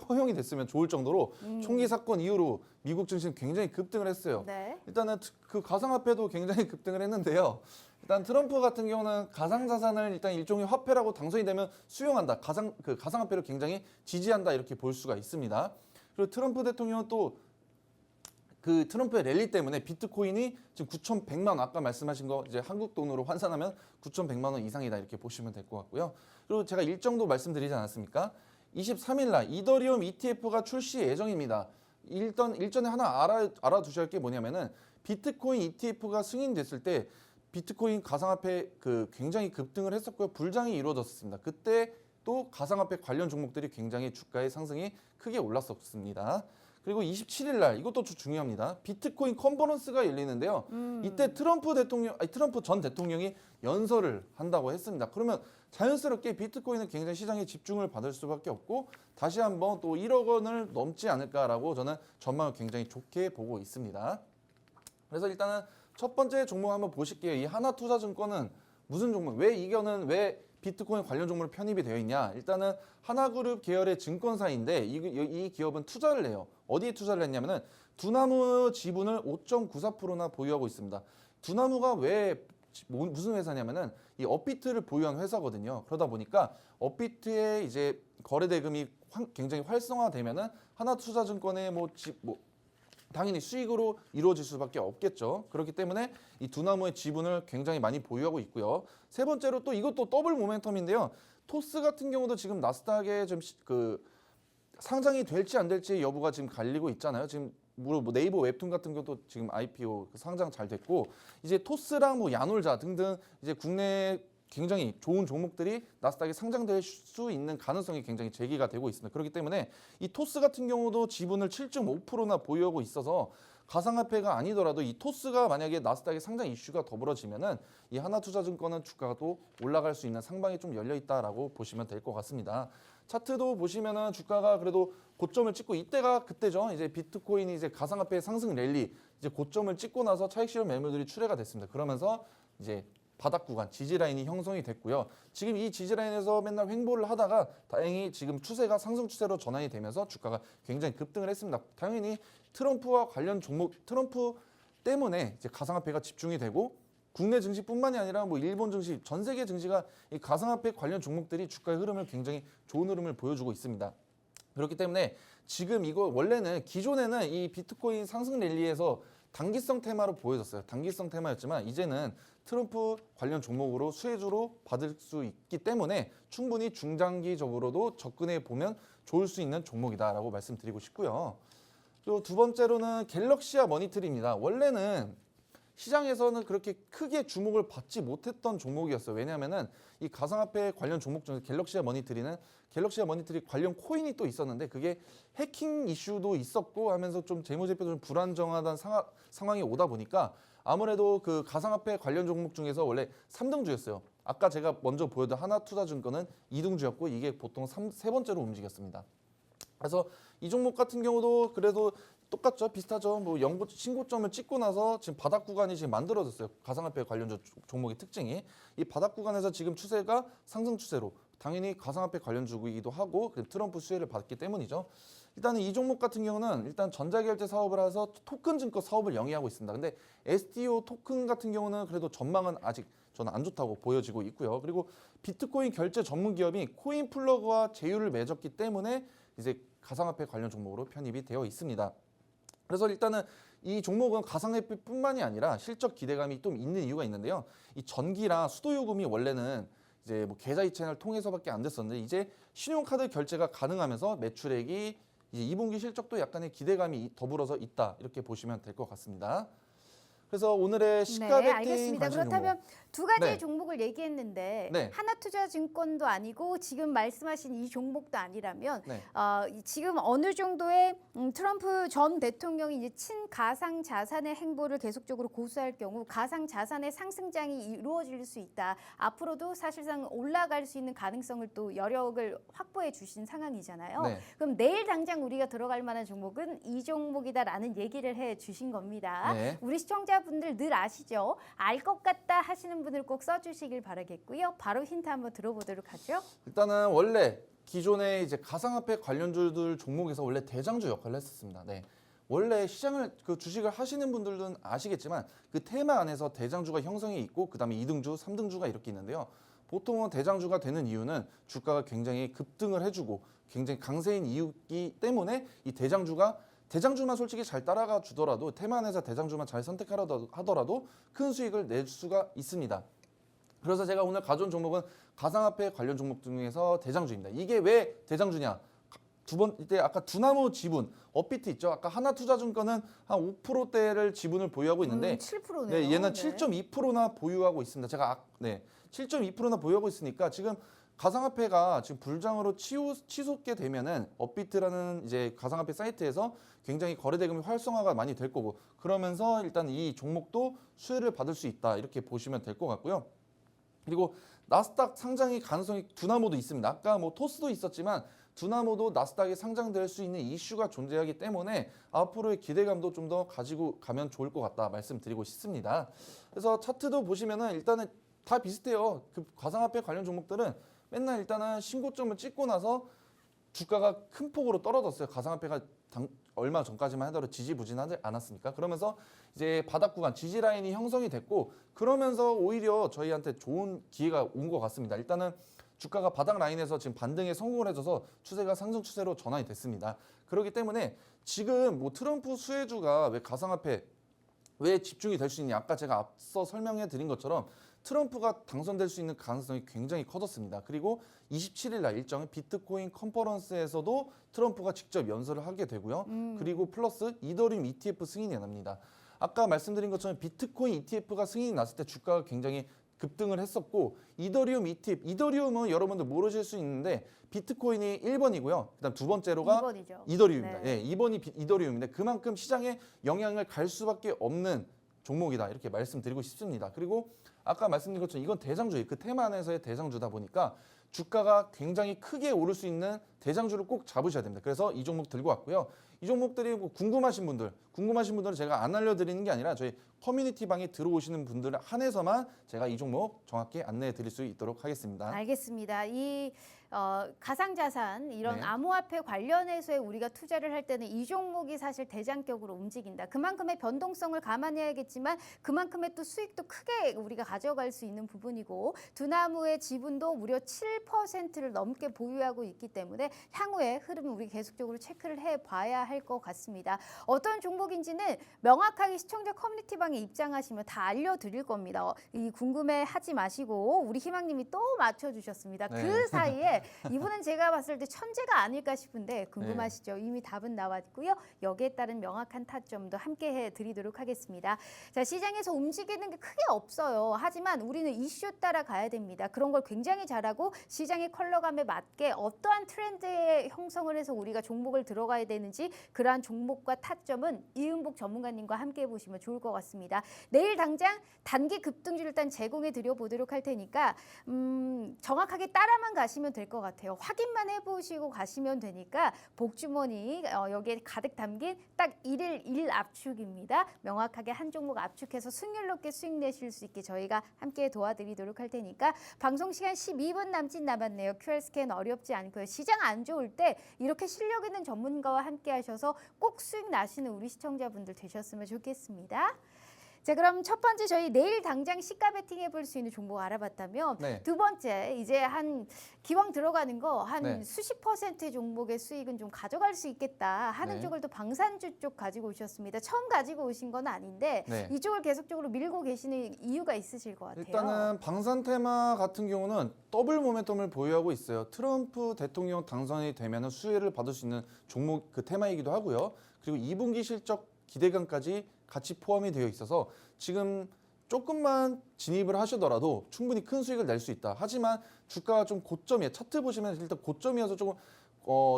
허용이 됐으면 좋을 정도로 총기 사건 이후로 미국 증시는 굉장히 급등을 했어요. 네. 일단은 그 가상화폐도 굉장히 급등을 했는데요. 일단 트럼프 같은 경우는 가상자산을 일단 일종의 화폐라고 당선이 되면 수용한다. 가상화폐를 굉장히 지지한다 이렇게 볼 수가 있습니다. 그리고 트럼프 대통령은 또 그 트럼프의 랠리 때문에 비트코인이 지금 9,100만 원, 아까 말씀하신 거 이제 한국 돈으로 환산하면 9,100만 원 이상이다 이렇게 보시면 될 것 같고요. 그리고 제가 일정도 말씀드리지 않았습니까? 23일 날 이더리움 ETF가 출시 예정입니다. 일단 일전에 하나 알아두셔야 할 게 뭐냐면은 비트코인 ETF가 승인됐을 때 비트코인 가상화폐 굉장히 급등을 했었고요. 불장이 이루어졌습니다. 그때 또 가상화폐 관련 종목들이 굉장히 주가의 상승이 크게 올랐었습니다. 그리고 27일 날 이것도 중요합니다. 비트코인 컨퍼런스가 열리는데요. 이때 트럼프 전 대통령이 연설을 한다고 했습니다. 그러면 자연스럽게 비트코인은 굉장히 시장에 집중을 받을 수밖에 없고 다시 한번 또 1억 원을 넘지 않을까라고 저는 전망을 굉장히 좋게 보고 있습니다. 그래서 일단은 첫 번째 종목 한번 보실게요. 이 하나투자증권은 무슨 종목? 왜 비트코인 관련 종목으로 편입이 되어 있냐? 일단은 하나그룹 계열의 증권사인데 이 기업은 투자를 해요. 어디에 투자를 했냐면은 두나무 지분을 5.94%나 보유하고 있습니다. 두나무가 무슨 회사냐면은 이 업비트를 보유한 회사거든요. 그러다 보니까 업비트의 이제 거래 대금이 굉장히 활성화되면은 하나투자증권의 당연히 수익으로 이루어질 수밖에 없겠죠. 그렇기 때문에 이 두나무의 지분을 굉장히 많이 보유하고 있고요. 세 번째로 또 이것도 더블 모멘텀인데요. 토스 같은 경우도 지금 나스닥에 좀 상장이 될지 안 될지 여부가 지금 갈리고 있잖아요. 지금 네이버 웹툰 같은 것도 지금 IPO 상장 잘 됐고 이제 토스랑 야놀자 등등 이제 국내 굉장히 좋은 종목들이 나스닥에 상장될 수 있는 가능성이 굉장히 제기가 되고 있습니다. 그렇기 때문에 이 토스 같은 경우도 지분을 7.5%나 보유하고 있어서 가상화폐가 아니더라도 이 토스가 만약에 나스닥에 상장 이슈가 더불어지면은 이 하나투자증권은 주가가 또 올라갈 수 있는 상방이 좀 열려 있다라고 보시면 될 것 같습니다. 차트도 보시면은 주가가 그래도 고점을 찍고 이때가 그때죠. 이제 비트코인이 이제 가상화폐 상승 랠리 이제 고점을 찍고 나서 차익 실현 매물들이 출회가 됐습니다. 그러면서 이제 바닥 구간 지지라인이 형성이 됐고요. 지금 이 지지라인에서 맨날 횡보를 하다가 다행히 지금 추세가 상승 추세로 전환이 되면서 주가가 굉장히 급등을 했습니다. 당연히 트럼프와 관련 종목 트럼프 때문에 이제 가상화폐가 집중이 되고 국내 증시뿐만이 아니라 일본 증시, 전 세계 증시가 이 가상화폐 관련 종목들이 주가의 흐름을 굉장히 좋은 흐름을 보여주고 있습니다. 그렇기 때문에 지금 이거 원래는 기존에는 이 비트코인 상승 랠리에서 단기성 테마로 보여졌어요. 단기성 테마였지만 이제는 트럼프 관련 종목으로 수혜주로 받을 수 있기 때문에 충분히 중장기적으로도 접근해 보면 좋을 수 있는 종목이다라고 말씀드리고 싶고요. 또 두 번째로는 갤럭시아 머니트리입니다. 원래는 시장에서는 그렇게 크게 주목을 받지 못했던 종목이었어요. 왜냐하면은 이 가상화폐 관련 종목 중에서 갤럭시아 머니트리 관련 코인이 또 있었는데 그게 해킹 이슈도 있었고 하면서 좀 재무제표도 좀 불안정하다는 상황이 오다 보니까 아무래도 그 가상화폐 관련 종목 중에서 원래 3등주였어요. 아까 제가 먼저 보여드린 하나투자증권은 2등주였고 이게 보통 세 번째로 움직였습니다. 그래서 이 종목 같은 경우도 그래도 똑같죠. 비슷하죠. 신고점을 찍고 나서 지금 바닥 구간이 지금 만들어졌어요. 가상화폐 관련 종목의 특징이 이 바닥 구간에서 지금 추세가 상승 추세로 당연히 가상화폐 관련주이기도 하고 트럼프 수혜를 받기 때문이죠. 일단은 이 종목 같은 경우는 일단 전자결제 사업을 해서 토큰 증권 사업을 영위하고 있습니다. 근데 STO 토큰 같은 경우는 그래도 전망은 아직 저는 안 좋다고 보여지고 있고요. 그리고 비트코인 결제 전문 기업이 코인 플러그와 제휴를 맺었기 때문에 이제 가상화폐 관련 종목으로 편입이 되어 있습니다. 그래서 일단은 이 종목은 가상화폐뿐만이 아니라 실적 기대감이 좀 있는 이유가 있는데요. 이 전기랑 수도 요금이 원래는 이제 계좌 이체를 통해서밖에 안 됐었는데 이제 신용카드 결제가 가능하면서 매출액이 이제 2분기 실적도 약간의 기대감이 더불어서 있다 이렇게 보시면 될 것 같습니다. 그래서 오늘의 시가 네, 베팅 알겠습니다. 관심 그렇다면 종목. 두 가지의 네. 종목을 얘기했는데 네. 하나투자증권도 아니고 지금 말씀하신 이 종목도 아니라면 네. 지금 어느 정도의 트럼프 전 대통령이 이제 친가상 자산의 행보를 계속적으로 고수할 경우 가상 자산의 상승장이 이루어질 수 있다. 앞으로도 사실상 올라갈 수 있는 가능성을 또 여력을 확보해 주신 상황이잖아요. 네. 그럼 내일 당장 우리가 들어갈 만한 종목은 이 종목이다라는 얘기를 해 주신 겁니다. 네. 우리 시청자분들 늘 아시죠? 알 것 같다 하시는 분들 꼭 써주시길 바라겠고요. 바로 힌트 한번 들어보도록 하죠. 일단은 원래 기존의 이제 가상화폐 관련주들 종목에서 원래 대장주 역할을 했었습니다. 네. 원래 시장을 주식을 하시는 분들은 아시겠지만 그 테마 안에서 대장주가 형성이 있고 그다음에 2등주, 3등주가 이렇게 있는데요. 보통은 대장주가 되는 이유는 주가가 굉장히 급등을 해주고 굉장히 강세인 이유이기 때문에 이 대장주만 솔직히 잘 따라가 주더라도 테마 안에서 대장주만 잘 선택하더라도 큰 수익을 낼 수가 있습니다. 그래서 제가 오늘 가져온 종목은 가상화폐 관련 종목 중에서 대장주입니다. 이게 왜 대장주냐? 두 번째 아까 두나무 지분 업비트 있죠. 아까 하나투자증권은 한 5%대를 지분을 보유하고 있는데 7%네요. 네, 얘는 7.2%나 보유하고 있습니다. 제가 7.2%나 보유하고 있으니까 지금 가상화폐가 지금 불장으로 치솟게 되면은 업비트라는 이제 가상화폐 사이트에서 굉장히 거래 대금이 활성화가 많이 될 거고 그러면서 일단 이 종목도 수혜를 받을 수 있다 이렇게 보시면 될 것 같고요. 그리고 나스닥 상장이 가능성이 두나무도 있습니다. 아까 뭐 토스도 있었지만 두나무도 나스닥에 상장될 수 있는 이슈가 존재하기 때문에 앞으로의 기대감도 좀 더 가지고 가면 좋을 것 같다 말씀드리고 싶습니다. 그래서 차트도 보시면은 일단은 다 비슷해요. 그 가상화폐 관련 종목들은 맨날 일단은 신고점을 찍고 나서 주가가 큰 폭으로 떨어졌어요. 가상화폐가 얼마 전까지만 하더라도 지지부진하지 않았습니까? 그러면서 이제 바닥 구간 지지 라인이 형성이 됐고 그러면서 오히려 저희한테 좋은 기회가 온 것 같습니다. 일단은 주가가 바닥 라인에서 지금 반등에 성공을 해줘서 추세가 상승 추세로 전환이 됐습니다. 그렇기 때문에 지금 뭐 트럼프 수혜주가 왜 가상화폐 왜 집중이 될 수 있냐? 아까 제가 앞서 설명해 드린 것처럼 트럼프가 당선될 수 있는 가능성이 굉장히 커졌습니다. 그리고 27일 날 일정 비트코인 컨퍼런스에서도 트럼프가 직접 연설을 하게 되고요. 그리고 플러스 이더리움 ETF 승인이 납니다. 아까 말씀드린 것처럼 비트코인 ETF가 승인이 났을 때 주가가 굉장히 급등을 했었고 이더리움 ETF, 이더리움은 여러분들 모르실 수 있는데 비트코인이 1번이고요. 그다음 두 번째로가 2번이죠. 이더리움입니다. 네. 예, 2번이 이더리움인데 그만큼 시장에 영향을 갈 수밖에 없는 종목이다 이렇게 말씀드리고 싶습니다. 그리고 아까 말씀드린 것처럼 이건 대장주예요. 그 테마 안에서의 대장주다 보니까 주가가 굉장히 크게 오를 수 있는 대장주를 꼭 잡으셔야 됩니다. 그래서 이 종목 들고 왔고요. 이 종목들이 궁금하신 분들은 제가 안 알려드리는 게 아니라 저희 커뮤니티 방에 들어오시는 분들 한해서만 제가 이 종목 정확히 안내해 드릴 수 있도록 하겠습니다. 알겠습니다. 이 가상자산 이런 네. 암호화폐 관련해서 우리가 투자를 할 때는 이 종목이 사실 대장격으로 움직인다. 그만큼의 변동성을 감안해야겠지만 그만큼의 또 수익도 크게 우리가 가져갈 수 있는 부분이고 두나무의 지분도 무려 7%를 넘게 보유하고 있기 때문에 향후의 흐름을 우리 계속적으로 체크를 해봐야 할 것 같습니다. 어떤 종목인지는 명확하게 시청자 커뮤니티 방에 입장하시면 다 알려드릴 겁니다. 이 궁금해하지 마시고 우리 희망님이 또 맞춰주셨습니다. 네. 그 사이에 이분은 제가 봤을 때 천재가 아닐까 싶은데 궁금하시죠? 이미 답은 나왔고요. 여기에 따른 명확한 타점도 함께 해드리도록 하겠습니다. 자, 시장에서 움직이는 게 크게 없어요. 하지만 우리는 이슈 따라 가야 됩니다. 그런 걸 굉장히 잘하고 시장의 컬러감에 맞게 어떠한 트렌드에 형성을 해서 우리가 종목을 들어가야 되는지 그러한 종목과 타점은 이은복 전문가님과 함께 해보시면 좋을 것 같습니다. 내일 당장 단기 급등주를 일단 제공해 드려 보도록 할 테니까 정확하게 따라만 가시면 될 것 같아요. 확인만 해보시고 가시면 되니까 복주머니 여기에 가득 담긴 딱 1일 1 압축입니다. 명확하게 한 종목 압축해서 승률 높게 수익 내실 수 있게 저희가 함께 도와드리도록 할 테니까 방송 시간 12분 남짓 남았네요. QR 스캔 어렵지 않고요. 시장 안 좋을 때 이렇게 실력 있는 전문가와 함께 하셔서 꼭 수익 나시는 우리 시청자분들 되셨으면 좋겠습니다. 자, 그럼 첫 번째 저희 내일 당장 시가 베팅 해볼 수 있는 종목 알아봤다면 네. 두 번째 이제 한 기왕 들어가는 거 한 네. 수십 퍼센트의 종목의 수익은 좀 가져갈 수 있겠다 하는 네. 쪽을 또 방산주 쪽 가지고 오셨습니다. 처음 가지고 오신 건 아닌데 네. 이쪽을 계속적으로 밀고 계시는 이유가 있으실 것 같아요. 일단은 방산 테마 같은 경우는 더블 모멘텀을 보유하고 있어요. 트럼프 대통령 당선이 되면 수혜를 받을 수 있는 종목 그 테마이기도 하고요. 그리고 2분기 실적 기대감까지 같이 포함이 되어 있어서 지금 조금만 진입을 하시더라도 충분히 큰 수익을 낼 수 있다. 하지만 주가가 좀 고점이에요. 차트 보시면 일단 고점이어서 조금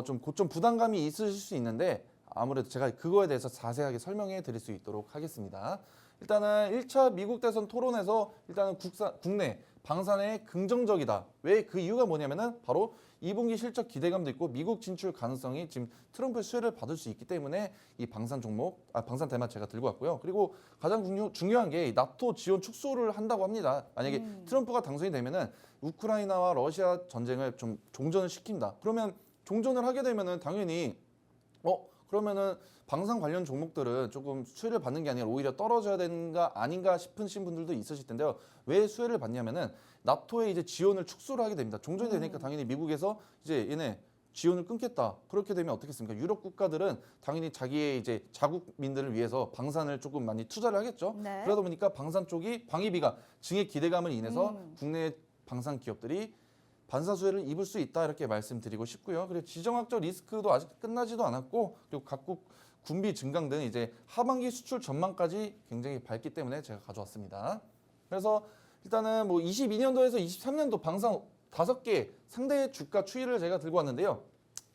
좀 고점 부담감이 있으실 수 있는데 아무래도 제가 그거에 대해서 자세하게 설명해 드릴 수 있도록 하겠습니다. 일단은 1차 미국 대선 토론에서 일단은 국내 방산에 긍정적이다. 왜 그 이유가 뭐냐면은 바로 2분기 실적 기대감도 있고 미국 진출 가능성이 지금 트럼프의 수혜를 받을 수 있기 때문에 이 방산 방산 테마 제가 들고 왔고요. 그리고 가장 중요한 게 나토 지원 축소를 한다고 합니다. 만약에 트럼프가 당선이 되면은 우크라이나와 러시아 전쟁을 좀 종전을 시킨다. 그러면 종전을 하게 되면은 당연히 그러면은 방산 관련 종목들은 조금 수혜를 받는 게 아니라 오히려 떨어져야 되는가 아닌가 싶으신 분들도 있으실 텐데요. 왜 수혜를 받냐면은 나토에 이제 지원을 축소를 하게 됩니다. 종전이 되니까 당연히 미국에서 이제 얘네 지원을 끊겠다. 그렇게 되면 어떻겠습니까? 유럽 국가들은 당연히 자기의 이제 자국민들을 위해서 방산을 조금 많이 투자를 하겠죠. 네. 그러다 보니까 방산 쪽이 방위비가 증액 기대감을 인해서 국내 방산 기업들이 반사수혜를 입을 수 있다 이렇게 말씀드리고 싶고요. 그리고 지정학적 리스크도 아직 끝나지도 않았고 그리고 각국 군비 증강 등 이제 하반기 수출 전망까지 굉장히 밝기 때문에 제가 가져왔습니다. 그래서 일단은 뭐 22년도에서 23년도 방산 5개 상대 주가 추이를 제가 들고 왔는데요.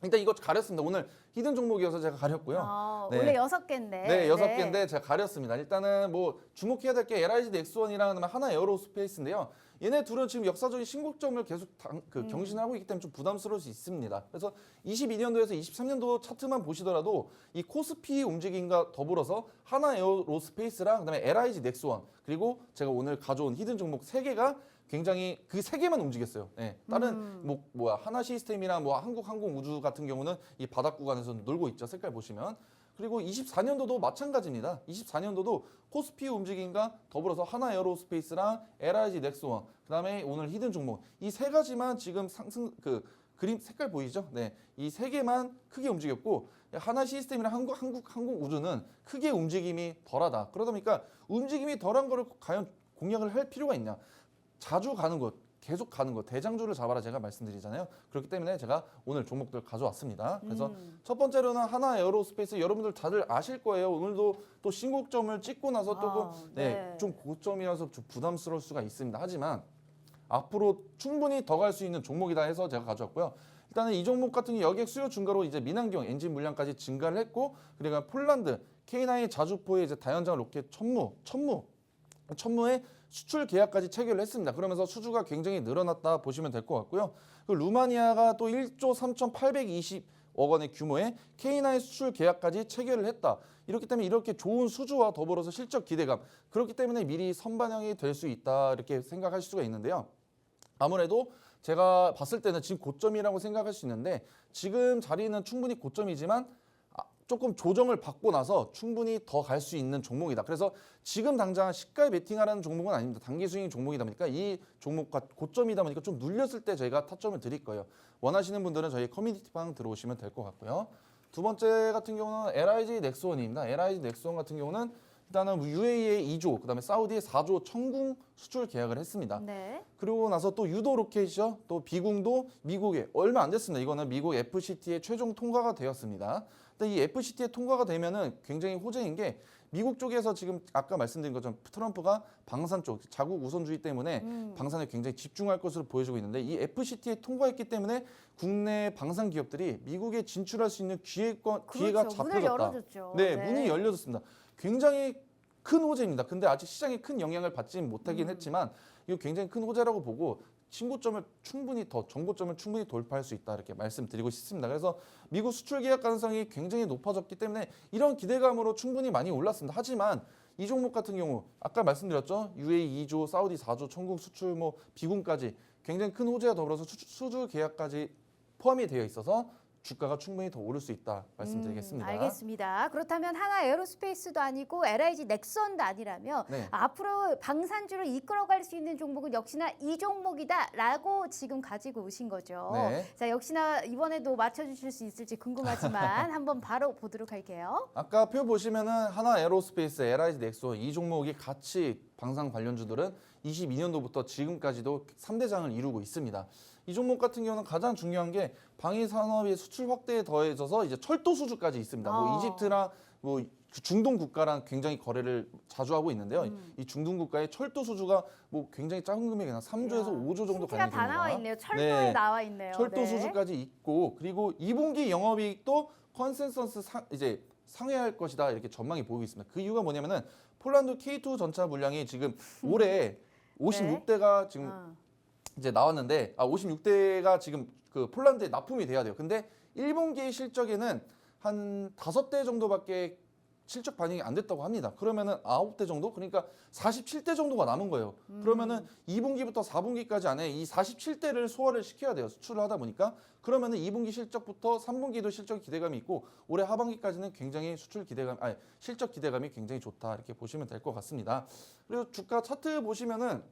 일단 이거 가렸습니다. 오늘 히든 종목이어서 제가 가렸고요. 네. 원래 6개인데. 네, 6개인데 제가 가렸습니다. 일단은 뭐 주목해야 될 게 LIG 넥스원이랑 그다음에 하나 에어로스페이스인데요. 얘네 둘은 지금 역사적인 신고점을 계속 경신하고 있기 때문에 좀 부담스러울 수 있습니다. 그래서 22년도에서 23년도 차트만 보시더라도 이 코스피 움직임과 더불어서 하나 에어로스페이스랑 그다음에 LIG 넥스원 그리고 제가 오늘 가져온 히든 종목 3개가 굉장히 그 3개만 움직였어요. 네, 다른 하나 시스템이나 뭐 한국항공우주 같은 경우는 이 바닥 구간에서 놀고 있죠. 색깔 보시면. 그리고 24년도도 마찬가지입니다. 24년도도 코스피 움직임과 더불어서 하나 에어로스페이스랑 LIG 넥스원 그다음에 오늘 히든 종목 이 3가지만 지금 상승 그림 색깔 보이죠? 네, 이 3개만 크게 움직였고 하나 시스템이랑 한국항공우주는 크게 움직임이 덜하다. 그러다 보니까 움직임이 덜한 거를 과연 공략을 할 필요가 있냐? 자주 가는 것, 계속 가는 것, 대장주를 잡아라 제가 말씀드리잖아요. 그렇기 때문에 제가 오늘 종목들 가져왔습니다. 그래서 첫 번째로는 하나 에어로스페이스 여러분들 다들 아실 거예요. 오늘도 또 신고점을 찍고 나서 조금 좀 고점이라서 좀 부담스러울 수가 있습니다. 하지만 앞으로 충분히 더 갈 수 있는 종목이다 해서 제가 가져왔고요. 일단은 이 종목 같은 경우 여객 수요 증가로 이제 민환경 엔진 물량까지 증가를 했고 그리고 폴란드 K9 자주포의 이제 다연장 로켓 천무의 수출 계약까지 체결을 했습니다. 그러면서 수주가 굉장히 늘어났다 보시면 될 것 같고요. 그리고 루마니아가 또 1조 3,820억 원의 규모의 K9 수출 계약까지 체결을 했다. 이렇기 때문에 이렇게 좋은 수주와 더불어서 실적 기대감 그렇기 때문에 미리 선반영이 될 수 있다 이렇게 생각할 수가 있는데요. 아무래도 제가 봤을 때는 지금 고점이라고 생각할 수 있는데 지금 자리는 충분히 고점이지만 조금 조정을 받고 나서 충분히 더 갈 수 있는 종목이다. 그래서 지금 당장 시가에 베팅하라는 종목은 아닙니다. 단기 스윙 종목이다 보니까 이 종목과 고점이다 보니까 좀 눌렸을 때 저희가 타점을 드릴 거예요. 원하시는 분들은 저희 커뮤니티방 들어오시면 될 것 같고요. 두 번째 같은 경우는 LIG 넥스원입니다. LIG 넥스원 같은 경우는 일단은 UAE의 2조, 그다음에 사우디의 4조 청궁 수출 계약을 했습니다. 네. 그리고 나서 또 유도 로켓이죠. 또 비궁도 미국에 얼마 안 됐습니다. 이거는 미국 FCT의 최종 통과가 되었습니다. 근데 이 FCT에 통과가 되면은 굉장히 호재인 게 미국 쪽에서 지금 아까 말씀드린 것처럼 트럼프가 방산 쪽 자국 우선주의 때문에 방산에 굉장히 집중할 것으로 보여지고 있는데 이 FCT에 통과했기 때문에 국내 방산 기업들이 미국에 진출할 수 있는 기회가 그렇죠. 잡혀졌다. 문을 열어줬죠. 네, 문이 열려졌습니다. 굉장히 큰 호재입니다. 근데 아직 시장에 큰 영향을 받지 못하긴 했지만 이거 굉장히 큰 호재라고 보고 신고점을 충분히 정고점을 충분히 돌파할 수 있다 이렇게 말씀드리고 싶습니다. 그래서 미국 수출 계약 가능성이 굉장히 높아졌기 때문에 이런 기대감으로 충분히 많이 올랐습니다. 하지만 이 종목 같은 경우 아까 말씀드렸죠. UAE 2조, 사우디 4조, 천국 수출 뭐 비군까지 굉장히 큰 호재와 더불어서 수주 계약까지 포함이 되어 있어서 주가가 충분히 더 오를 수 있다 말씀드리겠습니다. 알겠습니다. 그렇다면 하나 에어로스페이스도 아니고 LIG 넥선도 아니라면 네. 앞으로 방산주를 이끌어갈 수 있는 종목은 역시나 이 종목이다라고 지금 가지고 오신 거죠. 네. 자, 역시나 이번에도 맞춰주실 수 있을지 궁금하지만 한번 바로 보도록 할게요. 아까 표 보시면은 하나 에어로스페이스, LIG 넥스원 이 종목이 같이 방산 관련주들은 22년도부터 지금까지도 3대장을 이루고 있습니다. 이 종목 같은 경우는 가장 중요한 게 방위 산업의 수출 확대에 더해져서 이제 철도 수주까지 있습니다. 뭐 이집트랑 뭐 중동 국가랑 굉장히 거래를 자주 하고 있는데요. 이 중동 국가의 철도 수주가 뭐 굉장히 작은 금액이 나 3조에서 5조 정도 힌트가 가량 다 됩니다. 나와 있네요. 철도에 나와 있네요. 철도 네. 수주까지 있고 그리고 2분기 영업이익도 컨센서스 이제 상회할 것이다 이렇게 전망이 보이고 있습니다. 그 이유가 뭐냐면은 폴란드 K2 전차 물량이 지금 올해 56대가 지금 이제 나왔는데 56대가 지금 그 폴란드에 납품이 돼야 돼요. 근데 1분기 실적에는 한 5대 정도밖에 실적 반영이 안 됐다고 합니다. 그러면은 9대 정도? 그러니까 47대 정도가 남은 거예요. 그러면은 2분기부터 4분기까지 안에 이 47대를 소화를 시켜야 돼요. 수출을 하다 보니까. 그러면은 2분기 실적부터 3분기도 실적 기대감이 있고 올해 하반기까지는 굉장히 실적 기대감이 굉장히 좋다. 이렇게 보시면 될 것 같습니다. 그리고 주가 차트 보시면은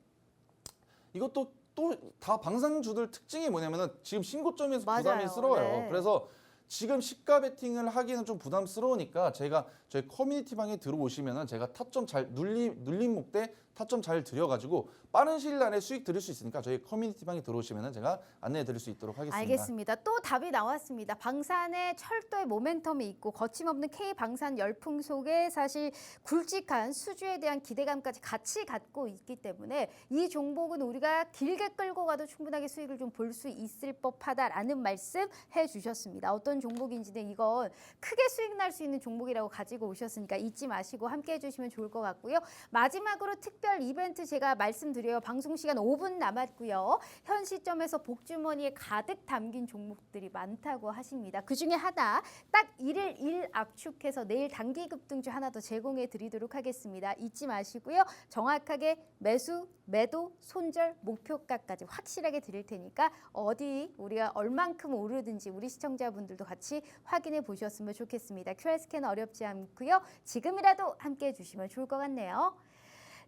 이것도 또 다 방산주들 특징이 뭐냐면은 지금 신고점에서 맞아요. 부담스러워요. 네. 그래서 지금 시가 베팅을 하기는 좀 부담스러우니까 제가 저희 커뮤니티 방에 들어오시면은 제가 타점 잘 눌림 목대 타점 잘 드려가지고 빠른 시일 안에 수익 드릴 수 있으니까 저희 커뮤니티 방에 들어오시면은 제가 안내해 드릴 수 있도록 하겠습니다. 알겠습니다. 또 답이 나왔습니다. 방산에 철도의 모멘텀이 있고 거침없는 K 방산 열풍 속에 사실 굵직한 수주에 대한 기대감까지 같이 갖고 있기 때문에 이 종목은 우리가 길게 끌고 가도 충분하게 수익을 좀 볼 수 있을 법하다라는 말씀 해주셨습니다. 어떤 종목인지는 이건 크게 수익 날 수 있는 종목이라고 가지고 오셨으니까 잊지 마시고 함께 해주시면 좋을 것 같고요. 마지막으로 특별 이벤트 제가 말씀드려요. 방송 시간 5분 남았고요. 현 시점에서 복주머니에 가득 담긴 종목들이 많다고 하십니다. 그중에 하나 딱 1일 1 압축해서 내일 단기 급등주 하나 더 제공해 드리도록 하겠습니다. 잊지 마시고요. 정확하게 매수, 매도, 손절, 목표가까지 확실하게 드릴 테니까 어디 우리가 얼만큼 오르든지 우리 시청자분들도 같이 확인해 보셨으면 좋겠습니다. QR 스캔 어렵지 않고요. 지금이라도 함께 해주시면 좋을 것 같네요.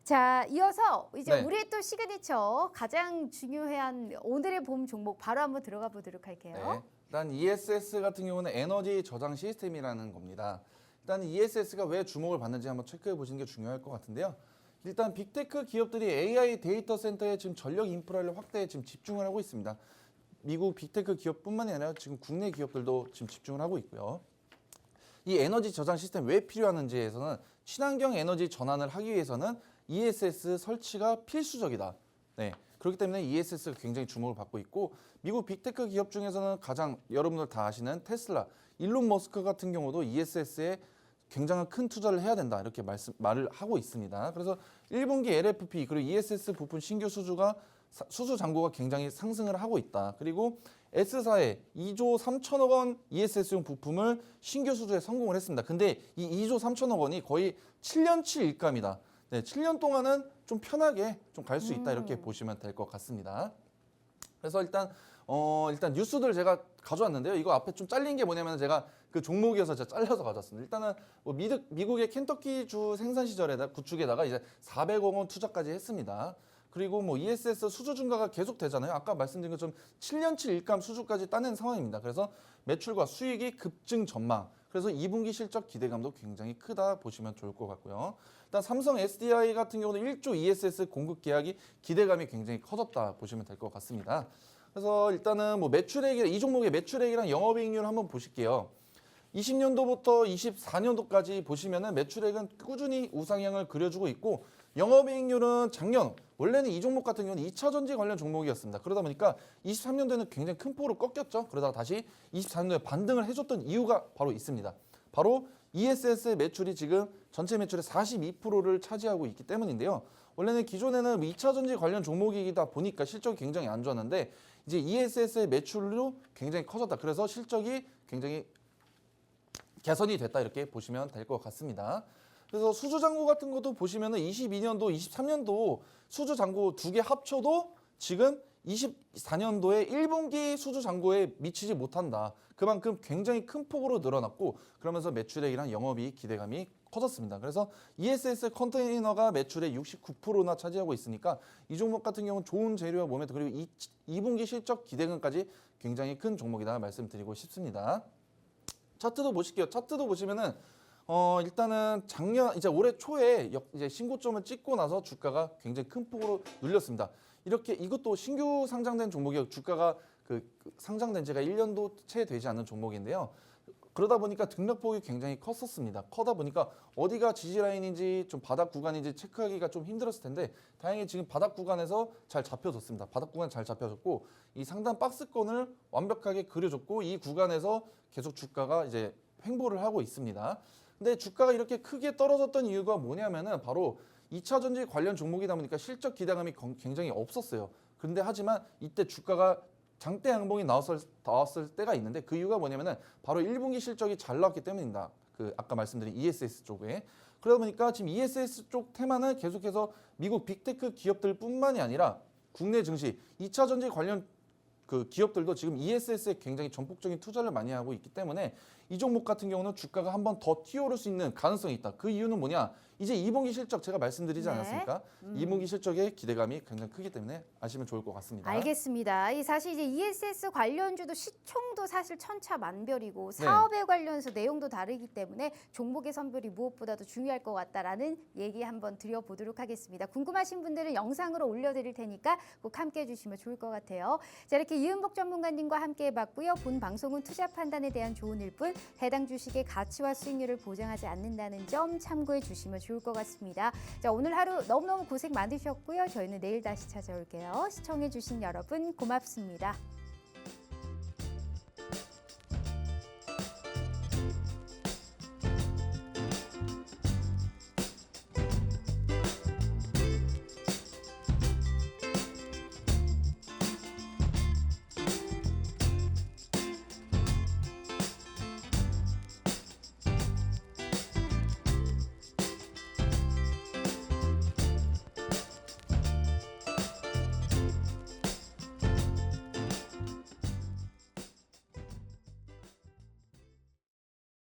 자, 이어서 이제 네. 우리의 또 시그니처 가장 중요한 오늘의 봄 종목 바로 한번 들어가 보도록 할게요. 네. 일단 ESS 같은 경우는 에너지 저장 시스템이라는 겁니다. 일단 ESS가 왜 주목을 받는지 한번 체크해 보시는 게 중요할 것 같은데요. 일단 빅테크 기업들이 AI 데이터 센터에 지금 전력 인프라를 확대에 지금 집중을 하고 있습니다. 미국 빅테크 기업뿐만이 아니라 지금 국내 기업들도 지금 집중을 하고 있고요. 이 에너지 저장 시스템 왜 필요하는지에서는 친환경 에너지 전환을 하기 위해서는 ESS 설치가 필수적이다. 네. 그렇기 때문에 ESS가 굉장히 주목을 받고 있고 미국 빅테크 기업 중에서는 가장 여러분들 다 아시는 테슬라, 일론 머스크 같은 경우도 ESS에 굉장한 큰 투자를 해야 된다 이렇게 말을 하고 있습니다. 그래서 1분기 LFP 그리고 ESS 부품 신규 수주 잔고가 굉장히 상승을 하고 있다. 그리고 S사에 2조 3천억 원 ESS용 부품을 신규 수주에 성공을 했습니다. 근데 이 2조 3천억 원이 거의 7년치 일감이다. 네, 7년 동안은 좀 편하게 좀 갈 수 있다 이렇게 보시면 될 것 같습니다. 그래서 일단 뉴스들 제가 가져왔는데요. 이거 앞에 좀 잘린 게 뭐냐면 제가 그 종목이어서 제가 잘라서 가져왔습니다. 일단은 뭐 미국의 켄터키 주 생산 시절에다 구축에다가 이제 400억 원 투자까지 했습니다. 그리고 뭐 ESS 수주 증가가 계속 되잖아요. 아까 말씀드린 것처럼 7년치 일감 수주까지 따낸 상황입니다. 그래서 매출과 수익이 급증 전망. 그래서 2분기 실적 기대감도 굉장히 크다 보시면 좋을 것 같고요. 일단 삼성 SDI 같은 경우는 1조 ESS 공급 계약이 기대감이 굉장히 커졌다 보시면 될 것 같습니다. 그래서 일단은 뭐 매출액이 이 종목의 매출액이랑 영업이익률 한번 보실게요. 20년도부터 24년도까지 보시면은 매출액은 꾸준히 우상향을 그려주고 있고 영업이익률은 작년 원래는 이 종목 같은 경우는 2차 전지 관련 종목이었습니다. 그러다 보니까 23년도에는 굉장히 큰 폭으로 꺾였죠. 그러다가 다시 24년도에 반등을 해줬던 이유가 바로 있습니다. 바로 ESS의 매출이 지금 전체 매출의 42%를 차지하고 있기 때문인데요. 원래는 기존에는 2차 전지 관련 종목이다 보니까 실적이 굉장히 안 좋았는데 이제 ESS의 매출로 굉장히 커졌다. 그래서 실적이 굉장히 개선이 됐다 이렇게 보시면 될 것 같습니다. 그래서 수주 잔고 같은 것도 보시면은 22년도, 23년도 수주 잔고 두 개 합쳐도 지금 24년도에 1분기 수주 잔고에 미치지 못한다. 그만큼 굉장히 큰 폭으로 늘어났고 그러면서 매출액이랑 영업이익 기대감이 커졌습니다. 그래서 ESS 컨테이너가 매출의 69%나 차지하고 있으니까 이 종목 같은 경우는 좋은 재료와 모멘트 그리고 2분기 실적 기대감까지 굉장히 큰 종목이다 말씀드리고 싶습니다. 차트도 보실게요. 차트도 보시면은 일단은 이제 올해 초에 이제 신고점을 찍고 나서 주가가 굉장히 큰 폭으로 눌렸습니다. 이렇게 이것도 신규 상장된 종목이요. 주가가 상장된 지가 1년도 채 되지 않는 종목인데요. 그러다 보니까 등락폭이 굉장히 컸었습니다. 커다 보니까 어디가 지지라인인지 좀 바닥 구간인지 체크하기가 좀 힘들었을 텐데 다행히 지금 바닥 구간에서 잘 잡혀졌습니다. 바닥 구간 잘 잡혀졌고 이 상단 박스권을 완벽하게 그려줬고 이 구간에서 계속 주가가 이제 횡보를 하고 있습니다. 근데 주가가 이렇게 크게 떨어졌던 이유가 뭐냐면은 바로 2차 전지 관련 종목이다 보니까 실적 기대감이 굉장히 없었어요. 근데 하지만 이때 주가가 장대 양봉이 나왔을 때가 있는데 그 이유가 뭐냐면은 바로 1분기 실적이 잘 나왔기 때문입니다. 아까 말씀드린 ESS 쪽에. 그러다 보니까 지금 ESS 쪽 테마는 계속해서 미국 빅테크 기업들뿐만이 아니라 국내 증시 2차 전지 관련 기업들도 지금 ESS에 굉장히 전폭적인 투자를 많이 하고 있기 때문에 이 종목 같은 경우는 주가가 한 번 더 튀어오를 수 있는 가능성이 있다. 그 이유는 뭐냐? 이제 2분기 실적 제가 말씀드리지 네. 않았습니까? 2분기 실적의 기대감이 굉장히 크기 때문에 아시면 좋을 것 같습니다. 알겠습니다. 이 사실 이제 ESS 관련주도 시총도 사실 천차만별이고 네. 사업에 관련해서 내용도 다르기 때문에 종목의 선별이 무엇보다도 중요할 것 같다라는 얘기 한번 드려보도록 하겠습니다. 궁금하신 분들은 영상으로 올려드릴 테니까 꼭 함께해 주시면 좋을 것 같아요. 자, 이렇게 이은복 전문가님과 함께 해봤고요. 본 방송은 투자 판단에 대한 조언일 뿐 해당 주식의 가치와 수익률을 보장하지 않는다는 점 참고해 주시면 좋을 것 같습니다. 자, 오늘 하루 너무너무 고생 많으셨고요. 저희는 내일 다시 찾아올게요. 시청해 주신 여러분 고맙습니다.